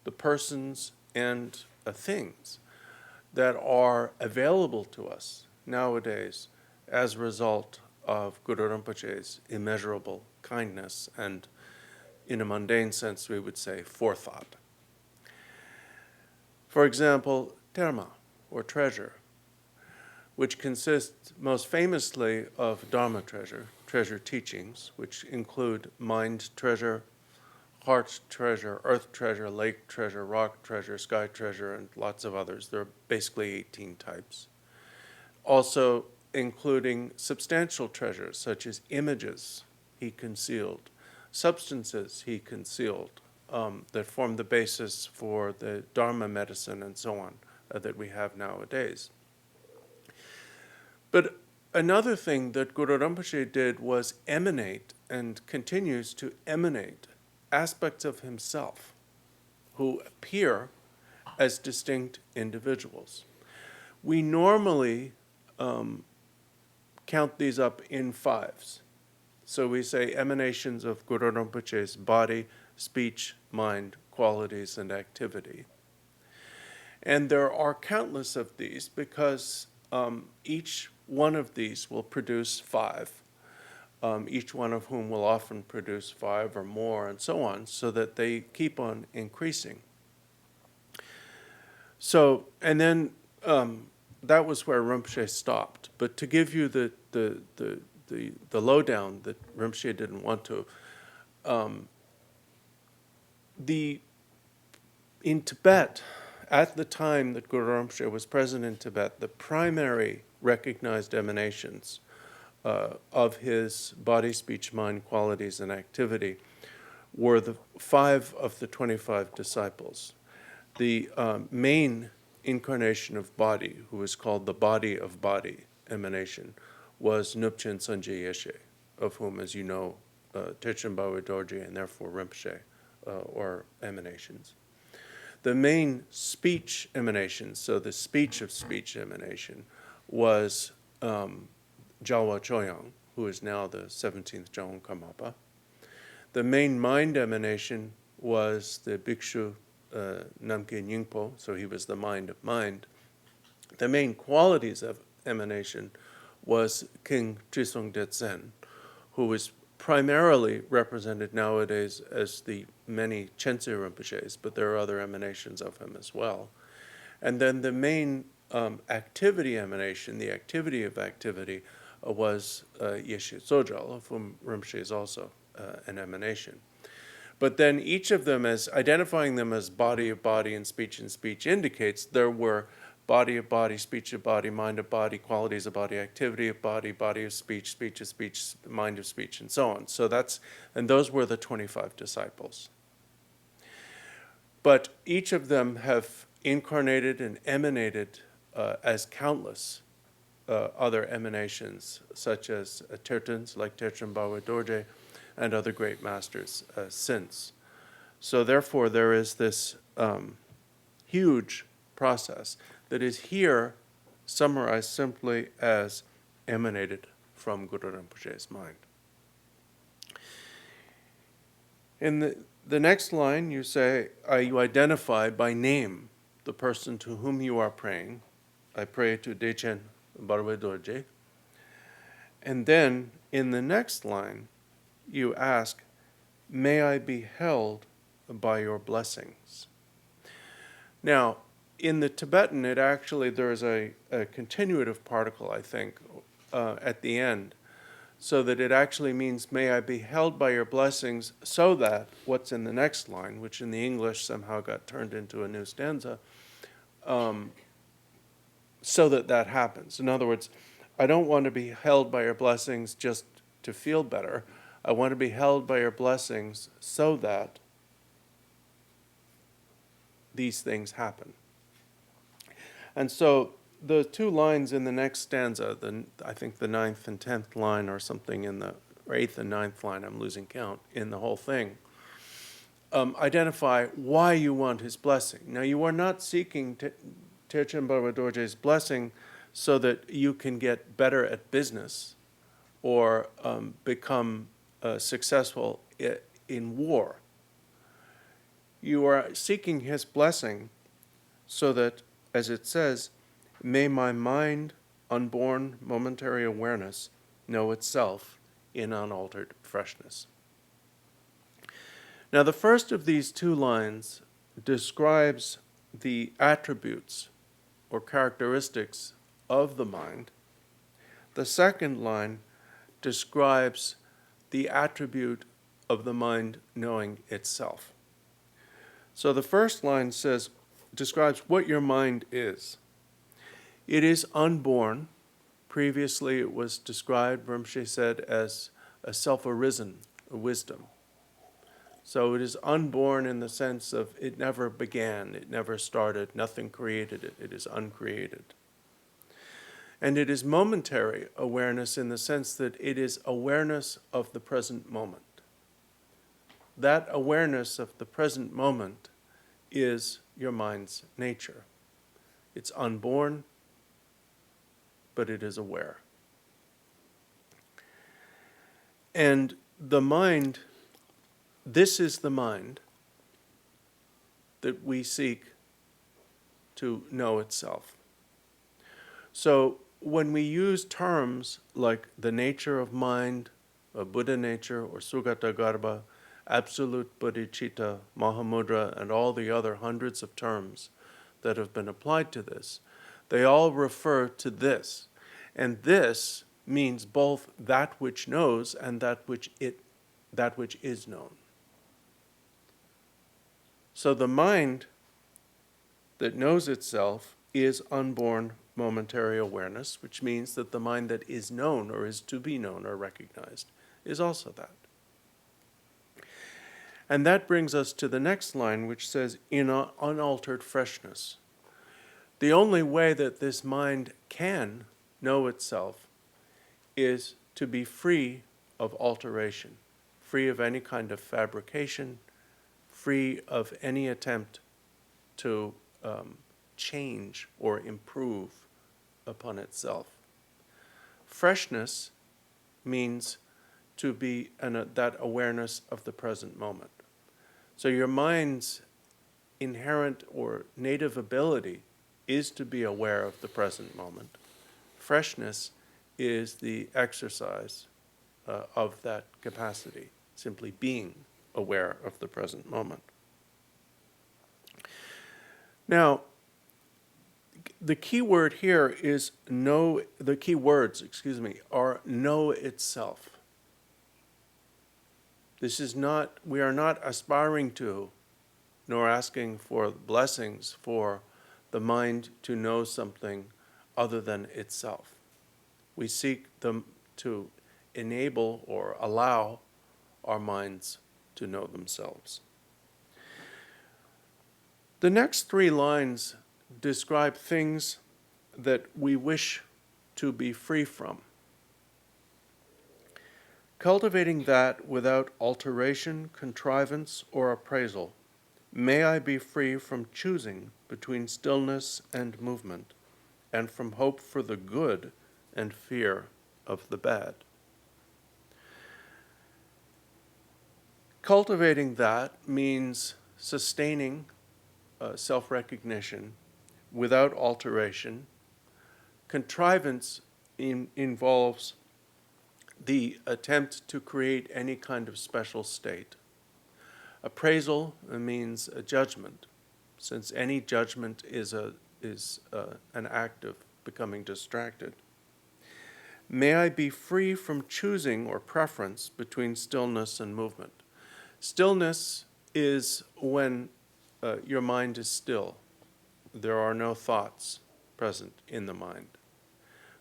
the persons and things that are available to us nowadays as a result of Guru Rinpoche's immeasurable kindness and, in a mundane sense, we would say forethought. For example, terma, or treasure, which consists most famously of Dharma treasure, treasure teachings, which include mind treasure, heart treasure, earth treasure, lake treasure, rock treasure, sky treasure, and lots of others. There are basically 18 types. Also including substantial treasures, such as images he concealed, substances he concealed, that form the basis for the Dharma medicine and so on that we have nowadays. But another thing that Guru Rinpoche did was emanate, and continues to emanate, aspects of himself who appear as distinct individuals. We normally count these up in fives. So we say emanations of Guru Rinpoche's body, speech, mind, qualities, and activity. And there are countless of these because each one of these will produce five, each one of whom will often produce five or more, and so on, so that they keep on increasing. So, and then that was where Rinpoche stopped. But to give you the lowdown that Rinpoche didn't want to, in Tibet, at the time that Guru Rinpoche was present in Tibet, the primary recognized emanations of his body, speech, mind, qualities, and activity were the 5 of the 25 disciples. The main incarnation of body, who was called the body of body emanation, was Nupchen Sanjay Yeshe, of whom, as you know, Terchen Barway Dorje and therefore Rinpoche or emanations. The main speech emanation, so the speech of speech emanation, was Jalwa Choyang, who is now the 17th Jolon Karmapa. The main mind emanation was the Bhikshu Namkyen Yingpo, so he was the mind of mind. The main qualities of emanation was King Trisong Detsen, who is primarily represented nowadays as the many Chense Rinpoches, but there are other emanations of him as well. And then the main activity emanation, the activity of activity, was Yeshe Tsojal, of whom Rinpoche is also an emanation. But then each of them, as identifying them as body of body and speech indicates there were body of body, speech of body, mind of body, qualities of body, activity of body, body of speech, speech of speech, mind of speech, and so on. And those were the 25 disciples. But each of them have incarnated and emanated as countless other emanations, such as Tertens, like Terchen Barway Dorje, and other great masters since. So therefore, there is this huge process that is here summarized simply as emanated from Guru Rinpoche's mind. In the next line, you say, you identify by name the person to whom you are praying. I pray to Terchen Barway Dorje. And then, in the next line, you ask, may I be held by your blessings. Now, in the Tibetan, there is a continuative particle, I think, at the end, so that it actually means, may I be held by your blessings, so that what's in the next line, which in the English somehow got turned into a new stanza, so that happens. In other words, I don't want to be held by your blessings just to feel better. I want to be held by your blessings so that these things happen. And so the two lines in the next stanza, I think the 9th and 10th line or something or 8th and 9th line, I'm losing count, in the whole thing, identify why you want his blessing. Now, you are not seeking Terchen Barway Dorje's blessing so that you can get better at business or become successful in war. You are seeking his blessing so that, as it says, may my mind, unborn momentary awareness, know itself in unaltered freshness. Now, the first of these two lines describes the attributes or characteristics of the mind. The second line describes the attribute of the mind knowing itself. So the first line describes what your mind is. It is unborn. Previously it was described, Rinpoche said, as a self-arisen wisdom. So it is unborn in the sense of it never began, it never started, nothing created it, it is uncreated. And it is momentary awareness in the sense that it is awareness of the present moment. That awareness of the present moment is your mind's nature. It's unborn, but it is aware. And the mind, this is the mind that we seek to know itself. So when we use terms like the nature of mind, or Buddha nature, or Sugata Garbha, absolute bodhicitta, Mahamudra, and all the other hundreds of terms that have been applied to this, they all refer to this. And this means both that which knows and that which is known. So the mind that knows itself is unborn momentary awareness, which means that the mind that is known or is to be known or recognized is also that. And that brings us to the next line, which says, in unaltered freshness. The only way that this mind can know itself is to be free of alteration, free of any kind of fabrication, free of any attempt to change or improve upon itself. Freshness means to be that awareness of the present moment. So your mind's inherent or native ability is to be aware of the present moment. Freshness is the exercise of that capacity, simply being aware of the present moment. Now, the key word here is know, the key words, are know itself. This is not, we are not aspiring to, nor asking for blessings for the mind to know something other than itself. We seek them to enable or allow our minds to know themselves. The next 3 lines describe things that we wish to be free from. Cultivating that without alteration, contrivance, or appraisal, may I be free from choosing between stillness and movement, and from hope for the good and fear of the bad. Cultivating that means sustaining self-recognition without alteration. Contrivance involves the attempt to create any kind of special state. Appraisal means a judgment, since any judgment is an act of becoming distracted. May I be free from choosing or preference between stillness and movement. Stillness is when your mind is still. There are no thoughts present in the mind.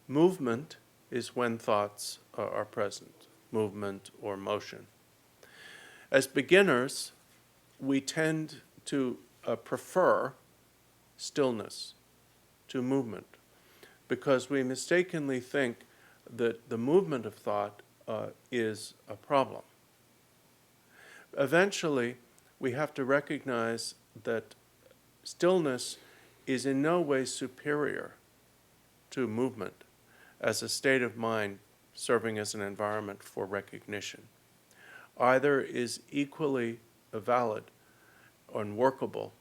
Movement is when thoughts are present, movement or motion. As beginners, we tend to prefer stillness to movement because we mistakenly think that the movement of thought is a problem. Eventually, we have to recognize that stillness is in no way superior to movement as a state of mind serving as an environment for recognition. Either is equally valid and workable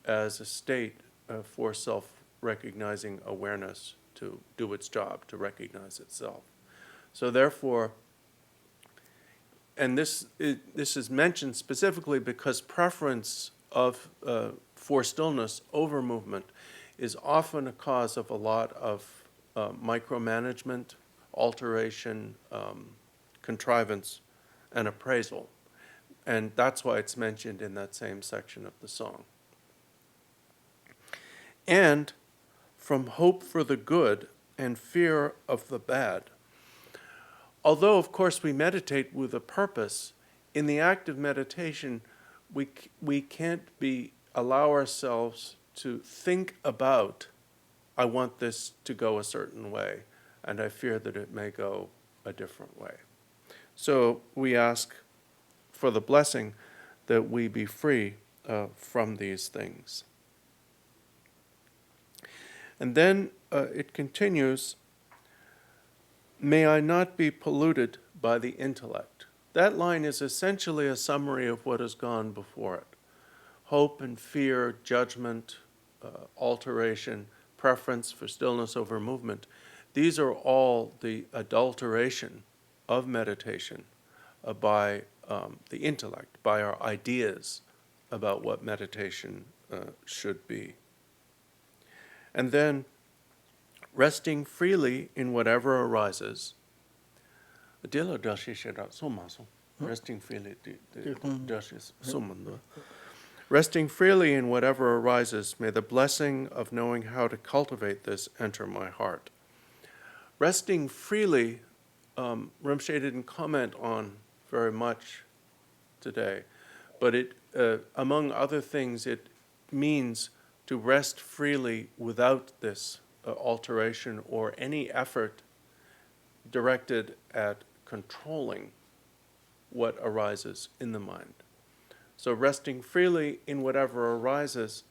as a state for self-recognizing awareness to do its job, to recognize itself. So therefore, and this is mentioned specifically because preference for stillness over movement is often a cause of a lot of micromanagement, alteration, contrivance, and appraisal. And that's why it's mentioned in that same section of the song. And from hope for the good and fear of the bad. Although, of course, we meditate with a purpose, in the act of meditation, we can't allow ourselves to think about, I want this to go a certain way, and I fear that it may go a different way. So we ask for the blessing that we be free from these things. And then it continues, may I not be polluted by the intellect. That line is essentially a summary of what has gone before it. Hope and fear, judgment, alteration, preference for stillness over movement. These are all the adulteration of meditation by the intellect, by our ideas about what meditation should be. And then resting freely in whatever arises. Resting freely. Resting freely in whatever arises, may the blessing of knowing how to cultivate this enter my heart. Resting freely, Rinpoche didn't comment on very much today, but it, among other things, it means to rest freely without this alteration or any effort directed at controlling what arises in the mind. So resting freely in whatever arises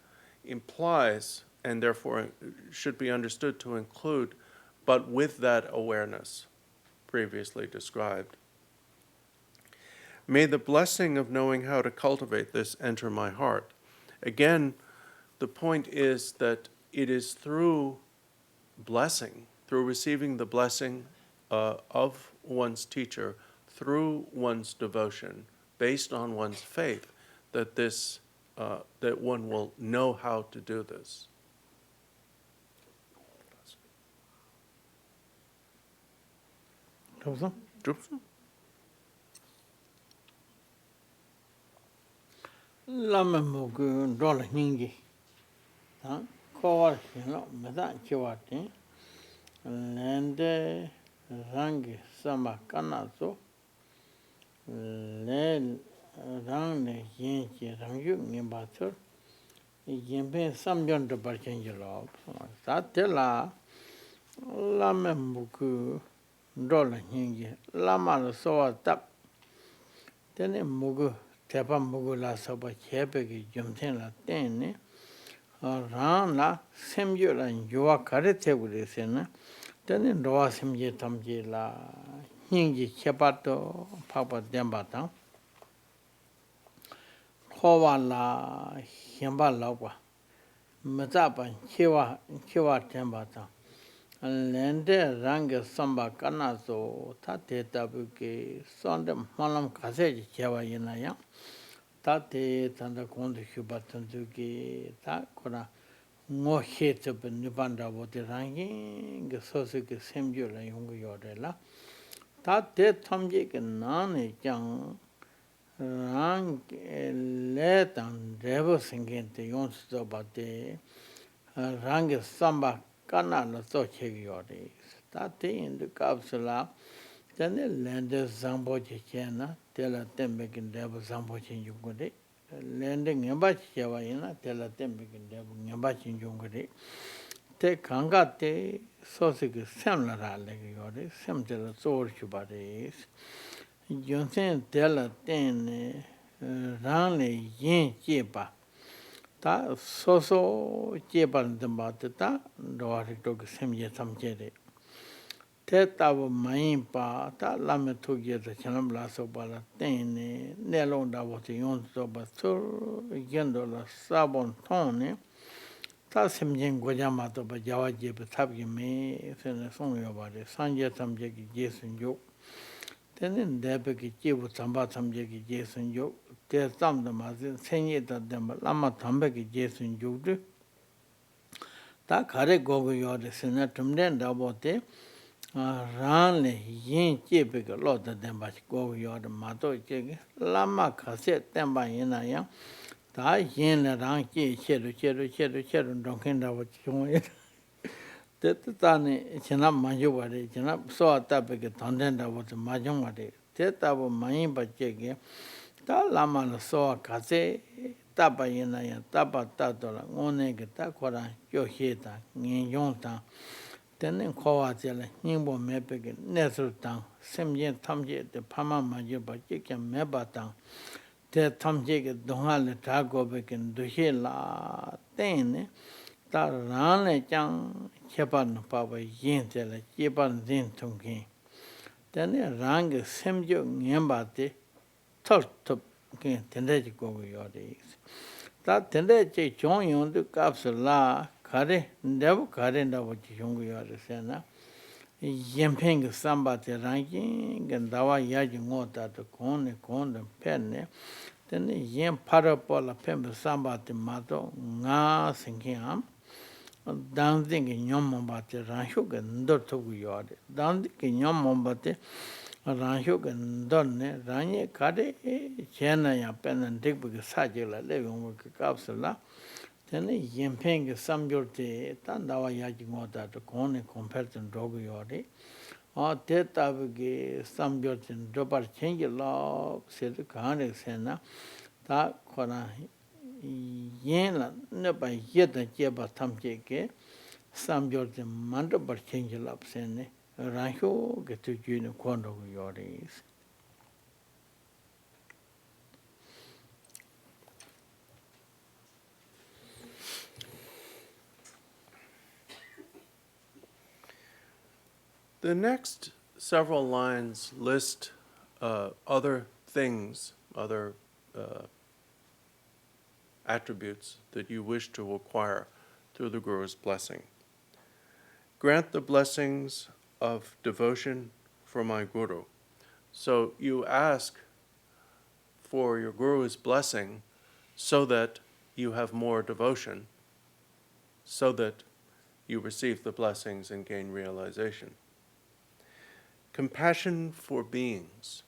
implies, and therefore should be understood to include, but with that awareness previously described. May the blessing of knowing how to cultivate this enter my heart. Again, the point is that it is through blessing, through receiving the blessing of one's teacher, through one's devotion, based on one's faith, that that one will know how to do this. Lama mogu dola ningi. Cover, Meda Chiwati, Lende Rangi Sama Kanazo, Le Rangi Yinchi Rangu Nimbatur, Yimbe Samjon to Barchangelo, Satella Lama Muku, Dola Hingi, Lama Soa Tap, then Mugu, Tapa Mugula Soba Chepeki, Gyamtso Tene. Rana semjula yuwa kare tegule sena tene roa semje tamje la hingi chepato papa dembata kowa la hemba lawa mazaba chewa dembata lende range samba kanazo ta te tabuke sonde malam kase chewa yinaya tate tanda kondu shubatanzuki ta kora ngo he tsup nipanda wote rangi ge sosu ke semju la yungu yore la tate tamje ke nane jang rang le tang revo singente yonsu to bate rangi samba kana la so che yore tate indu kapsula tene lende zambo che chena tela tembe kin devo zambo chen yungure lende ngemba chewa ina tela tembe kin devo ngemba chen yungure te kanga te sosi ki sem la ra le yore sem tela zor chubare yonsen tela tene rang le yin jeba ta soso jeba ndamba ta roari to ki sem ye samjere te tabu mayin pa ta lame tuye ta chanam la sopa la tene ne long da wote yon sopa sur yendo la sabon tone ta semjen goja ma to pa jawa je pa tabgi me sene song yo ba de sanje samje ki je sun yo tene ndebe ki jibu tsamba samje ki je sun yo te tam da ma senye ta demba lama tambe ki je sun yo de ta kare gogo yo de sene tumden da wote rāng lē yīn jē pē kā lō tā tēmbā chī gō yō rā mā tō jē kē lā mā kā sē tēmbā yī nā yā tā yīn lē rāng jē chē rū ndōng kēn rā wā chī yōng yā tē tā tā nē chī nā mā yō wā rē chī nā sō wā tā pē kā tāng tēn rā wā chī mā yōng wā rē tē tā wā mā yīn bā jē kē tā lā mā lā sō wā kā sē tā pā yī nā yā tā pā tā tō rā ngō nē kē tā kō rā yō xē tā ngē yōng tā tenen kowa zela nyingbo mepeke nesru tang semjen tamje te pama majo pa jikya meba tang te tamje ke donga le trago peke dushe la tenne ta rang le chang chepa no papa yin zela chepa zin tungkin tenen rang ke semjo ngenba te tor top ken tende je gogo yore ta tende che chong yung du kapsu la kare ndebu kare ndabu chi yungu yore se na yempeng samba te rangi ndawa yaji ngota to kone penne tene yen parapo la pembe samba te mato nga sinkin am danzi ki nyomomba te rangshu ke ndor togu yore danzi ki nyomomba te rangshu ke ndor ne rangi kare chena ya penne dikbu ki saji la le yungu ki kapsu la tene yempeng samjur te tandawa yaji ngota to kone comparison dogu yore te tabu ki samjur te dopar chengi lo se tu kahane se na ta kora yen la nepa yeta jeba tamche ke samjur te mandopar chengi lo se ne rangshu ke tu juni kondogu yore The next several lines list other things, other attributes that you wish to acquire through the Guru's blessing. Grant the blessings of devotion for my Guru. So you ask for your Guru's blessing so that you have more devotion, so that you receive the blessings and gain realization. Compassion for beings,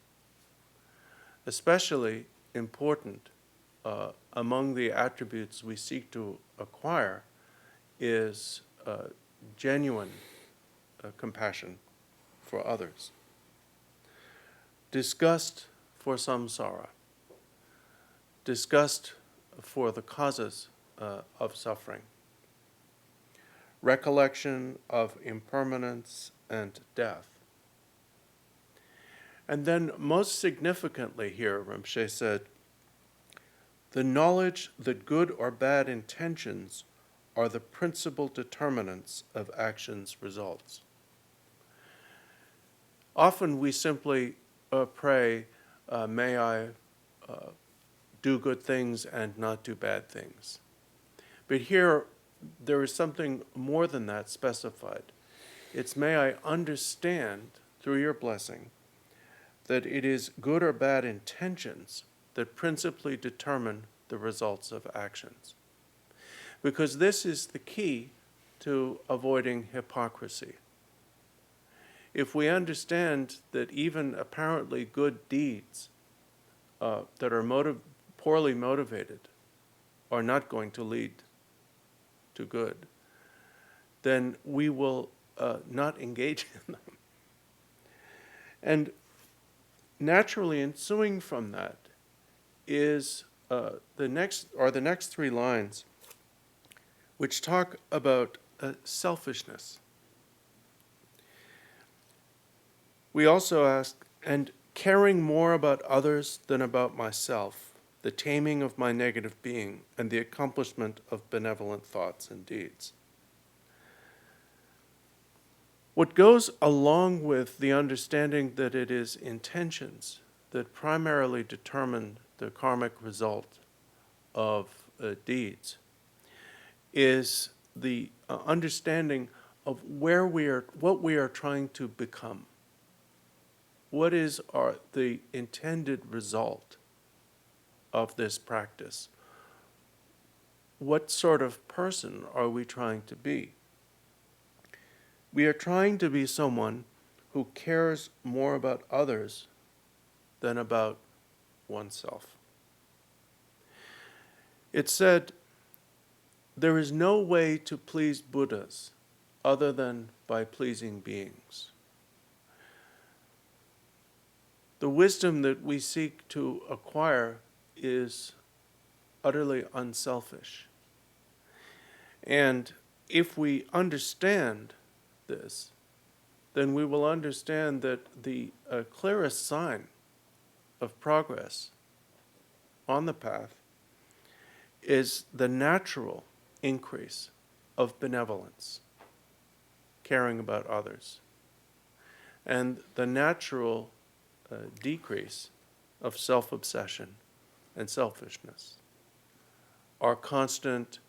especially important among the attributes we seek to acquire, is genuine compassion for others. Disgust for samsara. Disgust for the causes of suffering. Recollection of impermanence and death. And then most significantly here, Rinpoche said, the knowledge that good or bad intentions are the principal determinants of actions' results. Often we simply pray, may I do good things and not do bad things. But here, there is something more than that specified. It's may I understand, through your blessing, that it is good or bad intentions that principally determine the results of actions. Because this is the key to avoiding hypocrisy. If we understand that even apparently good deeds that are poorly motivated are not going to lead to good, then we will not engage in them. And naturally ensuing from that is the next three lines, which talk about selfishness. We also ask, and caring more about others than about myself, the taming of my negative being, and the accomplishment of benevolent thoughts and deeds. What goes along with the understanding that it is intentions that primarily determine the karmic result of deeds is the understanding of what we are trying to become. What is the intended result of this practice? What sort of person are we trying to be? We are trying to be someone who cares more about others than about oneself. It said, there is no way to please Buddhas other than by pleasing beings. The wisdom that we seek to acquire is utterly unselfish. And if we understand this, then we will understand that the clearest sign of progress on the path is the natural increase of benevolence, caring about others, and the natural decrease of self-obsession and selfishness. Our constantly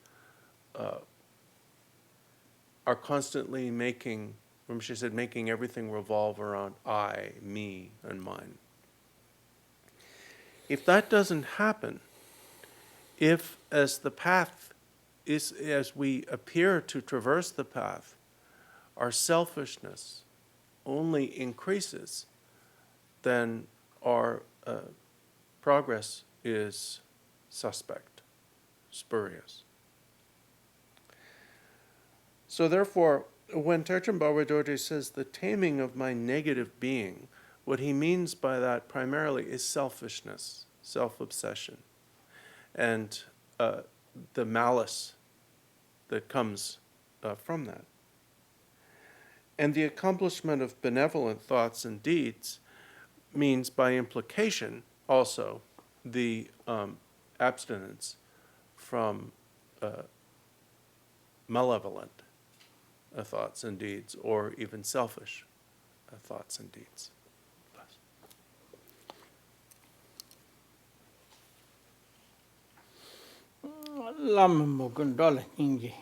making, Rinpoche said, making everything revolve around I, me, and mine. If that doesn't happen, if as we appear to traverse the path, our selfishness only increases, then our progress is suspect, spurious. So therefore, when Terchen Barway Dorje says the taming of my negative being, what he means by that primarily is selfishness, self-obsession, and the malice that comes from that. And the accomplishment of benevolent thoughts and deeds means by implication also the abstinence from malevolent thoughts and deeds, or even selfish thoughts and deeds. Lama mukun dola hingi,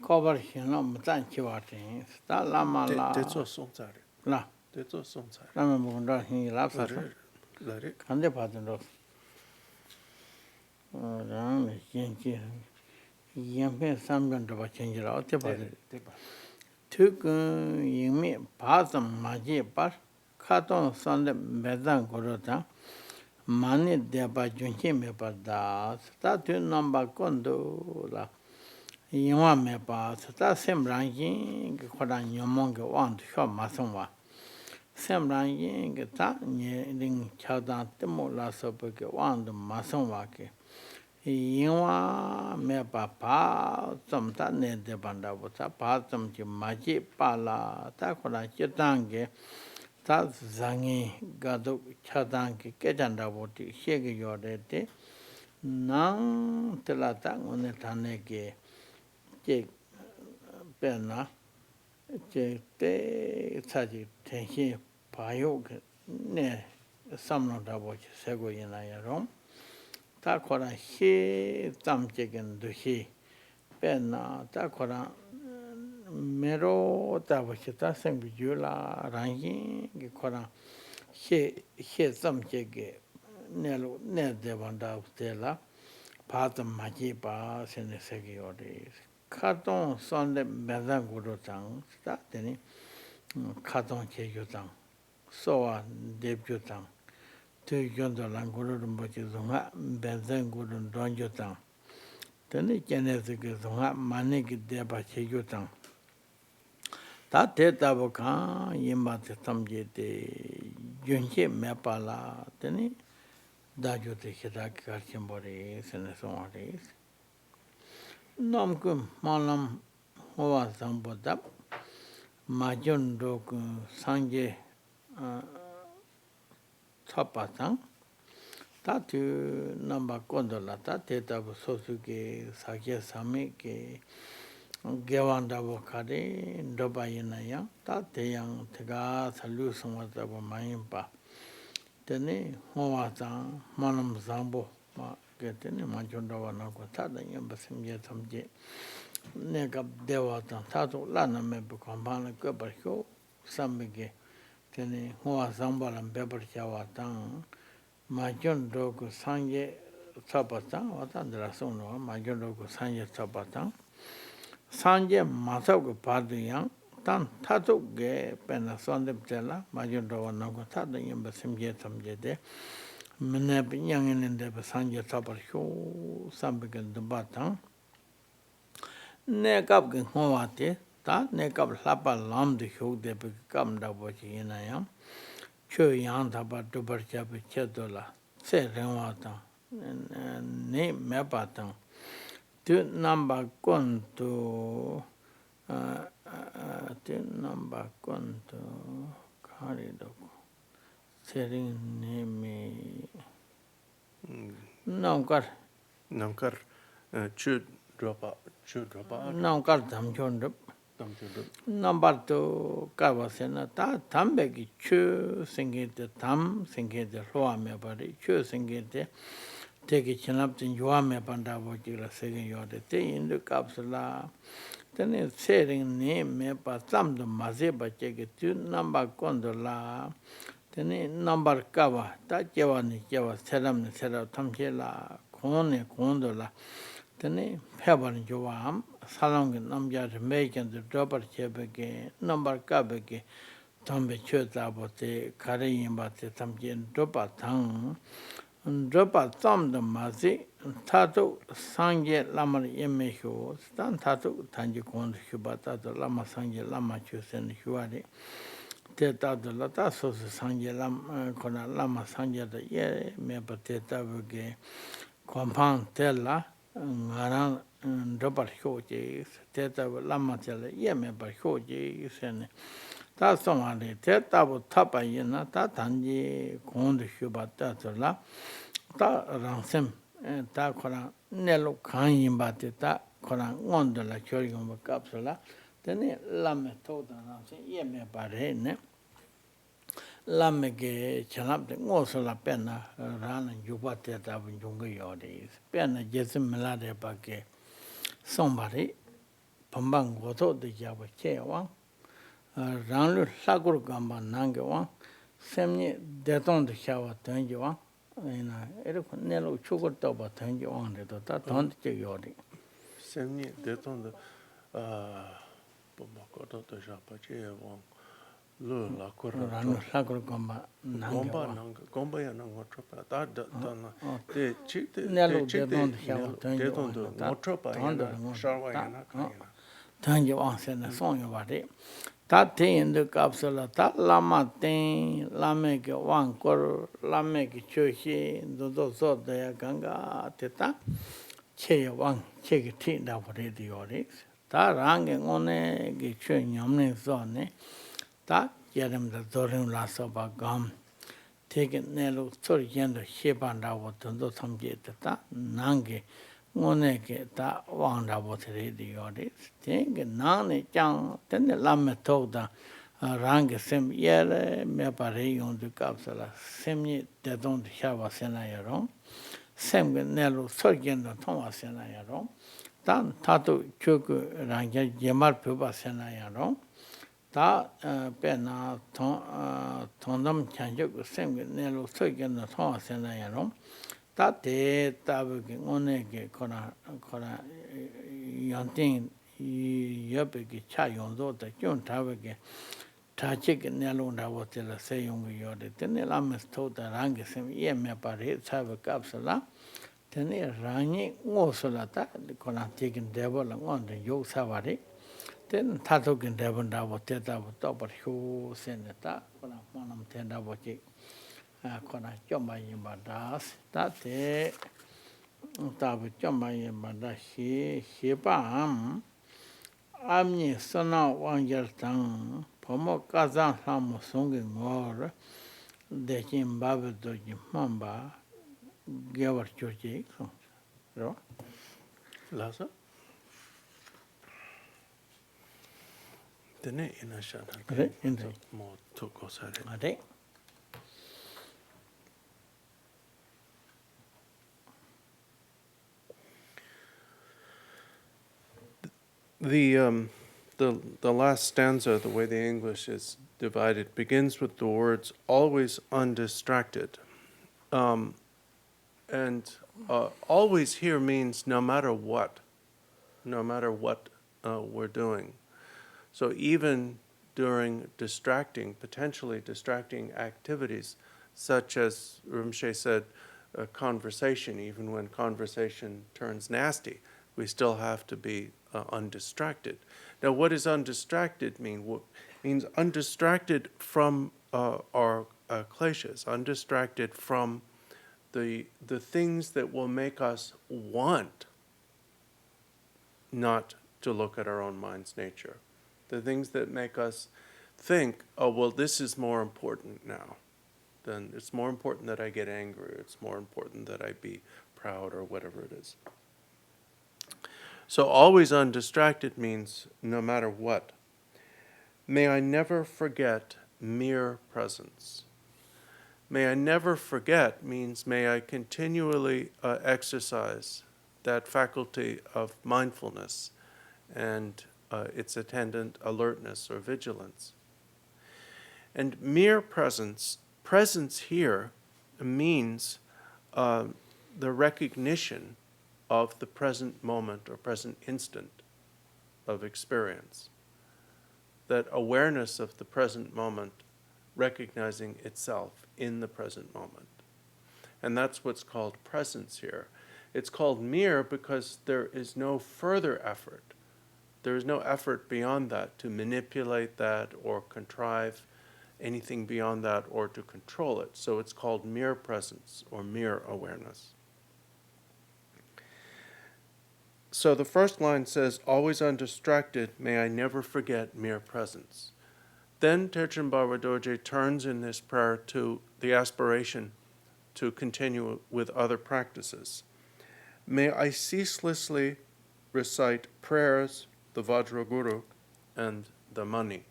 cover him, mutan chivatin, sta lama la. La. Lama mukun dola hingi, lapsa. Kande patin dos. Rang, jinji. Yampe samgan to change it out. Took yimi pasam maji par, katon Sunday bedan gorota. Mani deba junchi me parda, statu number condo la Yingwa me pa ta semran yin ge khoda nyomong ge wang de sho ma song wa. Semran yin ge ta nye ling chao dan temo la so pe ge wang de ma song wa ke. Yingwa me pa zum ta ne de banda bu ta pa zum ji ma ji pa la ta khoda chi dang ge ta zangi ga do cha dang ge ke jan da bu ti she ge yo de te nang te la ta ngone ta ne ge che pena che te saji tenshi payo ge ne samno da bo che sego yina ya rom ta khora he tam che gen du he pena ta khora mero ta bo che ta sem bi ju la ran yin ge khora he tam che ge ne lo ne de ban da te la pa tam ma ji pa se ne se ge yo de 카동 선데 매단 고로장 스타더니 카동 제교장 소와 대표장 대견도란 고로를 뭐지 동아 매단 고로 donjo장 되니 걔네들 그 동아 만내기 대바 제교장 다 대다보가 임마트 탐제데 윤제 매팔라 되니 다조데 히다기 가르침보리 세네송아리 Namkum Malam Hoa Sambodap Majon Dok Sanje Tapatang Tatu Namba Kondola Teta Sosuke Sakya Sami ke Gewanda Bokade Dobayinaya Tateyang Tega Salusumata Mayimpa Tene Hoa Sang Malam Sambo getene manjonda wana ko tada yamba simje samje ne gab dewa ta tato lana me bu kampana ko barko samge tene huwa sambala bebar chawa tang manjondo ko sanje sabata wata dra sono manjondo ko sanje sabata sanje masa ko padu yang tan tato ge pena sonde tela manjondo wana ko tada yamba simje samje de Mene yang in the Sanja Tabar Show, Sambigan the Batang. Neck up Hoate, that neck up Lapa Lam the show they become the watching in I am. Chu Yanta but Dubercha Chedola, said Renwata, and name Mapatang. Two number gone to number gone to Carido. Sering name Namkar Chud drop out. Namkar Damchondup number two Kavasena Tambeki Chu singing the Tam singing the Roame body Chu singing the take it chin up in Yuame Panda Vojila singing your day in the capsula. Then it's saying name me but some the Mazeba check it to number gondola. Tene number kava ta jewani jewa selam ne sera tamchela kone kondola tene pheban jowam salong namja mejan the dropper chebeke number kabeke tambe chota bote kareyin bate tamjen dropa tang dropa tam the mazi tato sangye lamar yemesho stan tato tanji kond shubata the lama sangye lama chusen shuari Teta de la tasso sangye lam kona lama sangye de ye me pateta vuge compound tella ngaran dobar hoje teta lama tella ye me bar hoje sen ta somale teta bu tapa yena ta tanji kond shubata la ta ransem ta kona nelo kan yimba teta kona ngondola chorigom kapsula tene lame toda ranse ye me bare ne lame ge chanap de ngoso la pena rana yuba te ta bun junga yode pena jesim Milarepa ke sombari pambang goto de jaba che wa ranlu sagur gamba nange wa semni deton de shawa tanji wa ina ere nelo chugur to ba tanji wa de ta ton che yode Semni deton the Bomakoto to Japache wong Lu la kurra ranu sakura gomba gomba nangwa. nang gomba ya nang ngotropa da na de chi Nelu chi de de don shawa de tanjo don do ngotropa ya na sharwa ya na ka ya na tanjo on sen song yo bari. Ta te in the capsula ta lama ten lame ke wan kor lame ke choshi do do so de ya ganga teta che wang che ke tin da bari di ori. Ta rang ngone ke chö nyom ne so ne ta yerem da dorim la so ba gam take nelu tsor yendo shepan da wo tondo samje teta nange ngone ke ta wang da wo tere di ori. Tenge nane chang tenne lamme tok da rangi sem yere me pare yon du kapsala semni de don shawa sena yaro sem ge nelu sorgen do thoma sena yaro tan tatu choku rangi yemal pyoba sena yaro ta pe na thondam chanjuk sem ge nelu sorgen do thoma sena yaro ta te tabu ge ngone ge kora yanting yobe ge cha yondo da kyun tabu ge Tachik Nelung Ravotilla Sayung Yodi, Tenilamis told the Rangism, Yemapari, Sava Capsula, Teni Rani, Wosolata, the Koran taking devil and on the Yo Savari, then Tatokin Devon Davoteta, Topper Hu Senata, Konamonam Tendavochi, Kona Jomba Yimbadas, Tate Tabu Jomba Yimbadashi, Shibam. Amni sana wangyar tang, pomo kazan samu sungi ngor, dekin babi doji mamba, gewar chochi, ro. lasa tene ina shana Ade, ke inde. mo to ko sare Ade. the the last stanza, the way the English is divided, begins with the words "always undistracted," and always here means no matter what, we're doing. So even during potentially distracting activities, such as Rinpoche said, conversation, even when conversation turns nasty, we still have to be undistracted. Now, what does undistracted mean? What means undistracted from our kleshas, undistracted from the things that will make us want not to look at our own mind's nature. The things that make us think, oh, well, this is more important now. Then it's more important that I get angry. It's more important that I be proud or whatever it is. So always undistracted means no matter what. May I never forget mere presence. May I never forget means may I continually exercise that faculty of mindfulness and its attendant alertness or vigilance. And mere presence here means the recognition of the present moment or present instant of experience. That awareness of the present moment, recognizing itself in the present moment. And that's what's called presence here. It's called mere because there is no further effort. There is no effort beyond that to manipulate that or contrive anything beyond that or to control it. So it's called mere presence or mere awareness. So the first line says, always undistracted, may I never forget mere presence. Then Terchen Barway Dorje turns in this prayer to the aspiration to continue with other practices. May I ceaselessly recite prayers, the Vajraguru, and the money.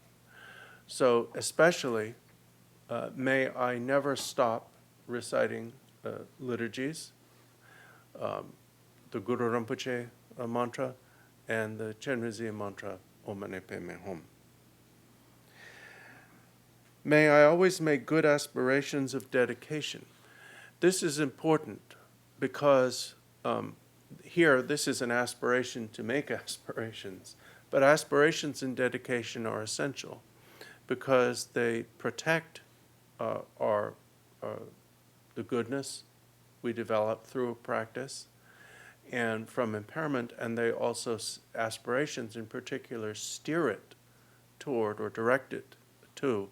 So especially, may I never stop reciting liturgies, the Guru Rinpoche mantra, and the Chenrezig mantra, Om Mani Padme Hum. May I always make good aspirations of dedication. This is important because here this is an aspiration to make aspirations, but aspirations in dedication are essential because they protect our the goodness we develop through practice and from impairment, and they also, aspirations in particular, steer it toward or direct it to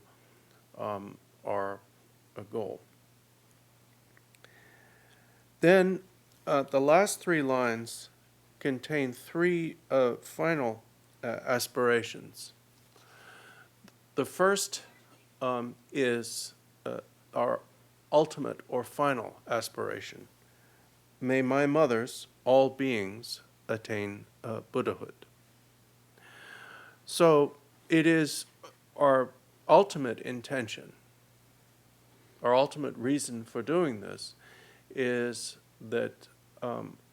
our goal. Then the last three lines contain three final aspirations. The first is our ultimate or final aspiration. May my mothers, all beings, attain Buddhahood. So it is our ultimate intention, our ultimate reason for doing this is that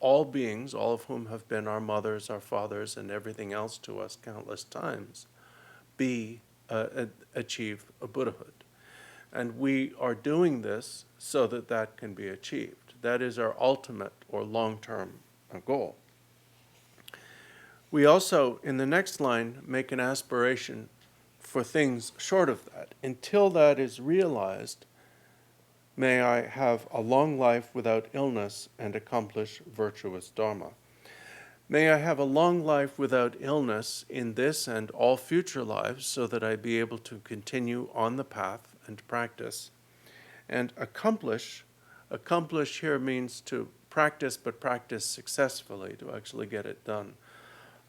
all beings, all of whom have been our mothers, our fathers, and everything else to us countless times, achieve a Buddhahood. And we are doing this so that that can be achieved. That is our ultimate or long-term goal. We also, in the next line, make an aspiration for things short of that. Until that is realized, may I have a long life without illness and accomplish virtuous dharma. May I have a long life without illness in this and all future lives so that I be able to continue on the path and practice. And accomplish here means to practice, but practice successfully, to actually get it done.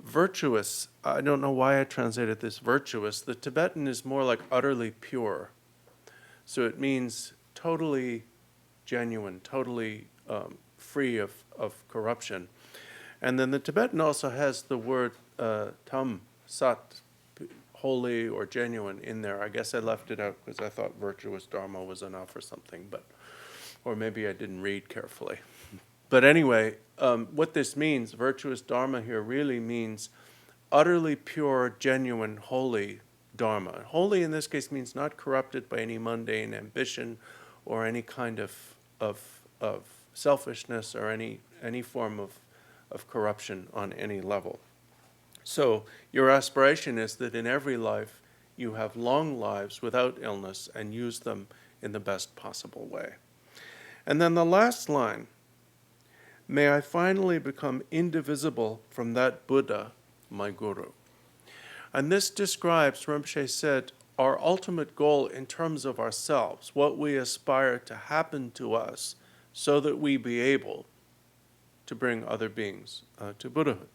Virtuous, I don't know why I translated this virtuous. The Tibetan is more like utterly pure. So it means totally genuine, totally free of corruption. And then the Tibetan also has the word tam, sat, holy or genuine in there. I guess I left it out because I thought virtuous dharma was enough or something, or maybe I didn't read carefully. But anyway, what this means, virtuous dharma here really means utterly pure, genuine, holy dharma. Holy in this case means not corrupted by any mundane ambition or any kind of selfishness or any form of corruption on any level. So your aspiration is that in every life you have long lives without illness and use them in the best possible way. And then the last line, may I finally become indivisible from that Buddha, my Guru. And this describes, Rinpoche said, our ultimate goal in terms of ourselves, what we aspire to happen to us so that we be able to bring other beings to Buddhahood.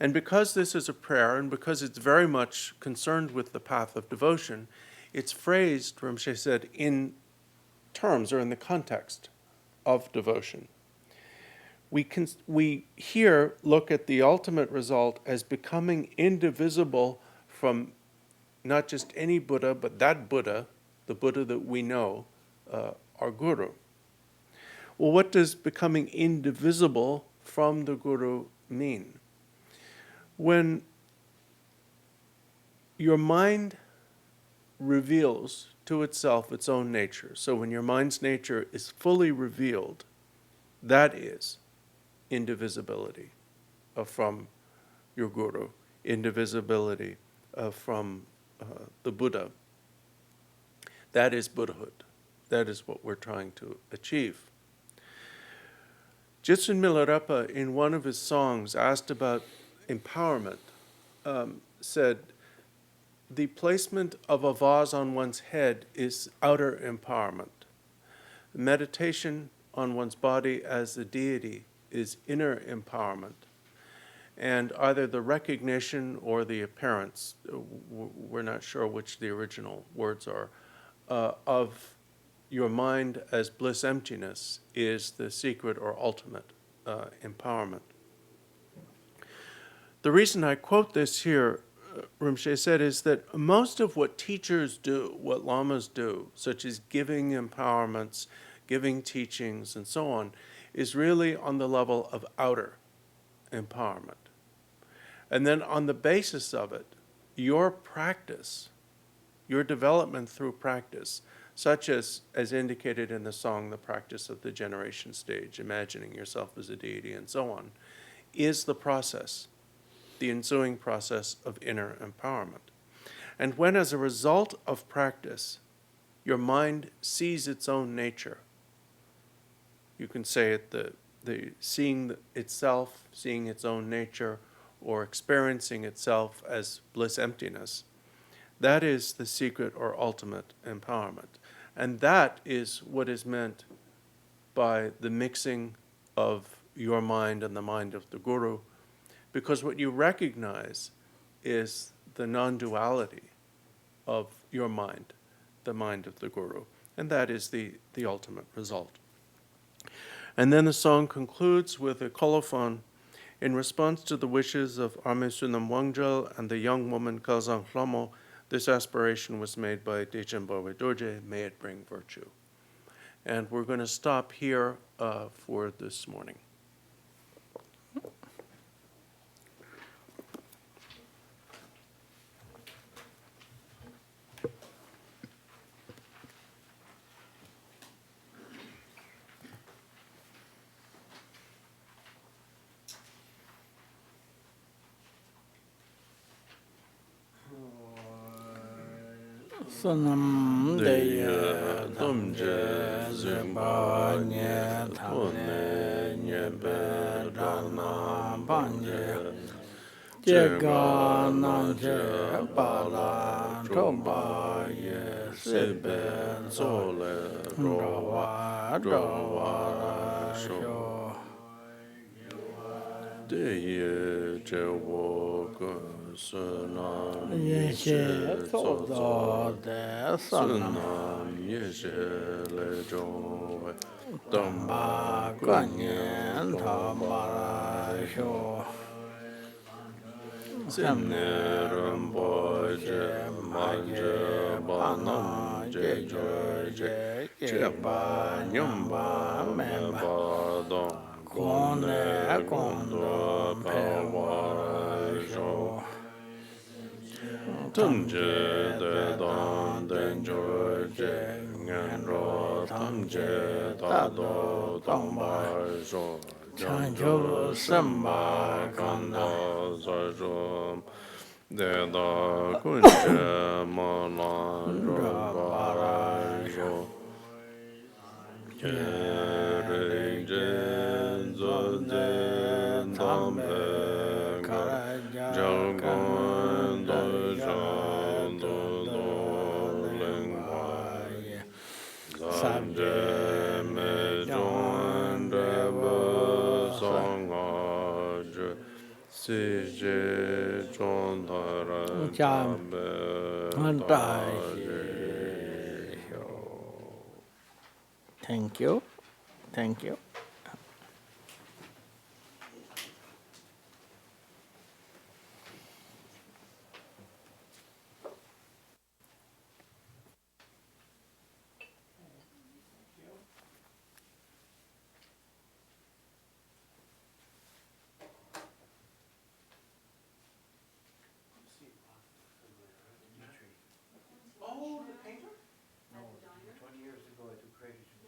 And because this is a prayer, and because it's very much concerned with the path of devotion, it's phrased, Rinpoche said, in terms or in the context of devotion. We here look at the ultimate result as becoming indivisible from not just any Buddha, but that Buddha, the Buddha that we know, our Guru. Well, what does becoming indivisible from the Guru mean? When your mind reveals to itself its own nature, so when your mind's nature is fully revealed, that is indivisibility from your Guru, indivisibility from the Buddha. That is Buddhahood. That is what we're trying to achieve. Jitsun Milarepa, in one of his songs, asked about empowerment, said, the placement of a vase on one's head is outer empowerment. Meditation on one's body as a deity is inner empowerment. And either the recognition or the appearance, we're not sure which the original words are, of your mind as bliss emptiness is the secret or ultimate empowerment. The reason I quote this here, Rinpoche said, is that most of what teachers do, what lamas do, such as giving empowerments, giving teachings, and so on, is really on the level of outer empowerment. And then on the basis of it, your practice, your development through practice, such as indicated in the song, the practice of the generation stage, imagining yourself as a deity and so on, is the process, the ensuing process of inner empowerment. And when, as a result of practice, your mind sees its own nature, you can say it the seeing itself, seeing its own nature, or experiencing itself as bliss emptiness, that is the secret or ultimate empowerment. And that is what is meant by the mixing of your mind and the mind of the Guru, because what you recognize is the non-duality of your mind, the mind of the Guru, and that is the ultimate result. And then the song concludes with a colophon in response to the wishes of Ame Sunam Wangjal and the young woman Kunzang Palchen. This aspiration was made by Terchen Barway Dorje, may it bring virtue. And we're going to stop here for this morning. Sunam Deya Tamje Zimba Nye Tamne Nye Bedana Panje Jega Nanje Bala Toba Ye Sebe Zole Rowa Rowa Sho Deye Jewo Sunam Yeshe Sozo De Sunam Sunam Yeshe Le Jongwe Damba Guanyen Tamba Sho Semne Rinpoche Manje Banam Je Cheba Nyamba Meba Don Kone Kondo Pawa Jo Tamje De Don Denjo Je Ngenro Tamje Tado Tamba Jo Chanjo Samba Kanda Sajom Deda Kunje Malan Rabajo Kere Jen Zoden Tambe Jagon Dojan Do Lingwai Samje Me Jon Reba Song Aj Sije Jon Dara Tambe Thank you. Thank you. Oh, the painter? No, 20 years ago I took credit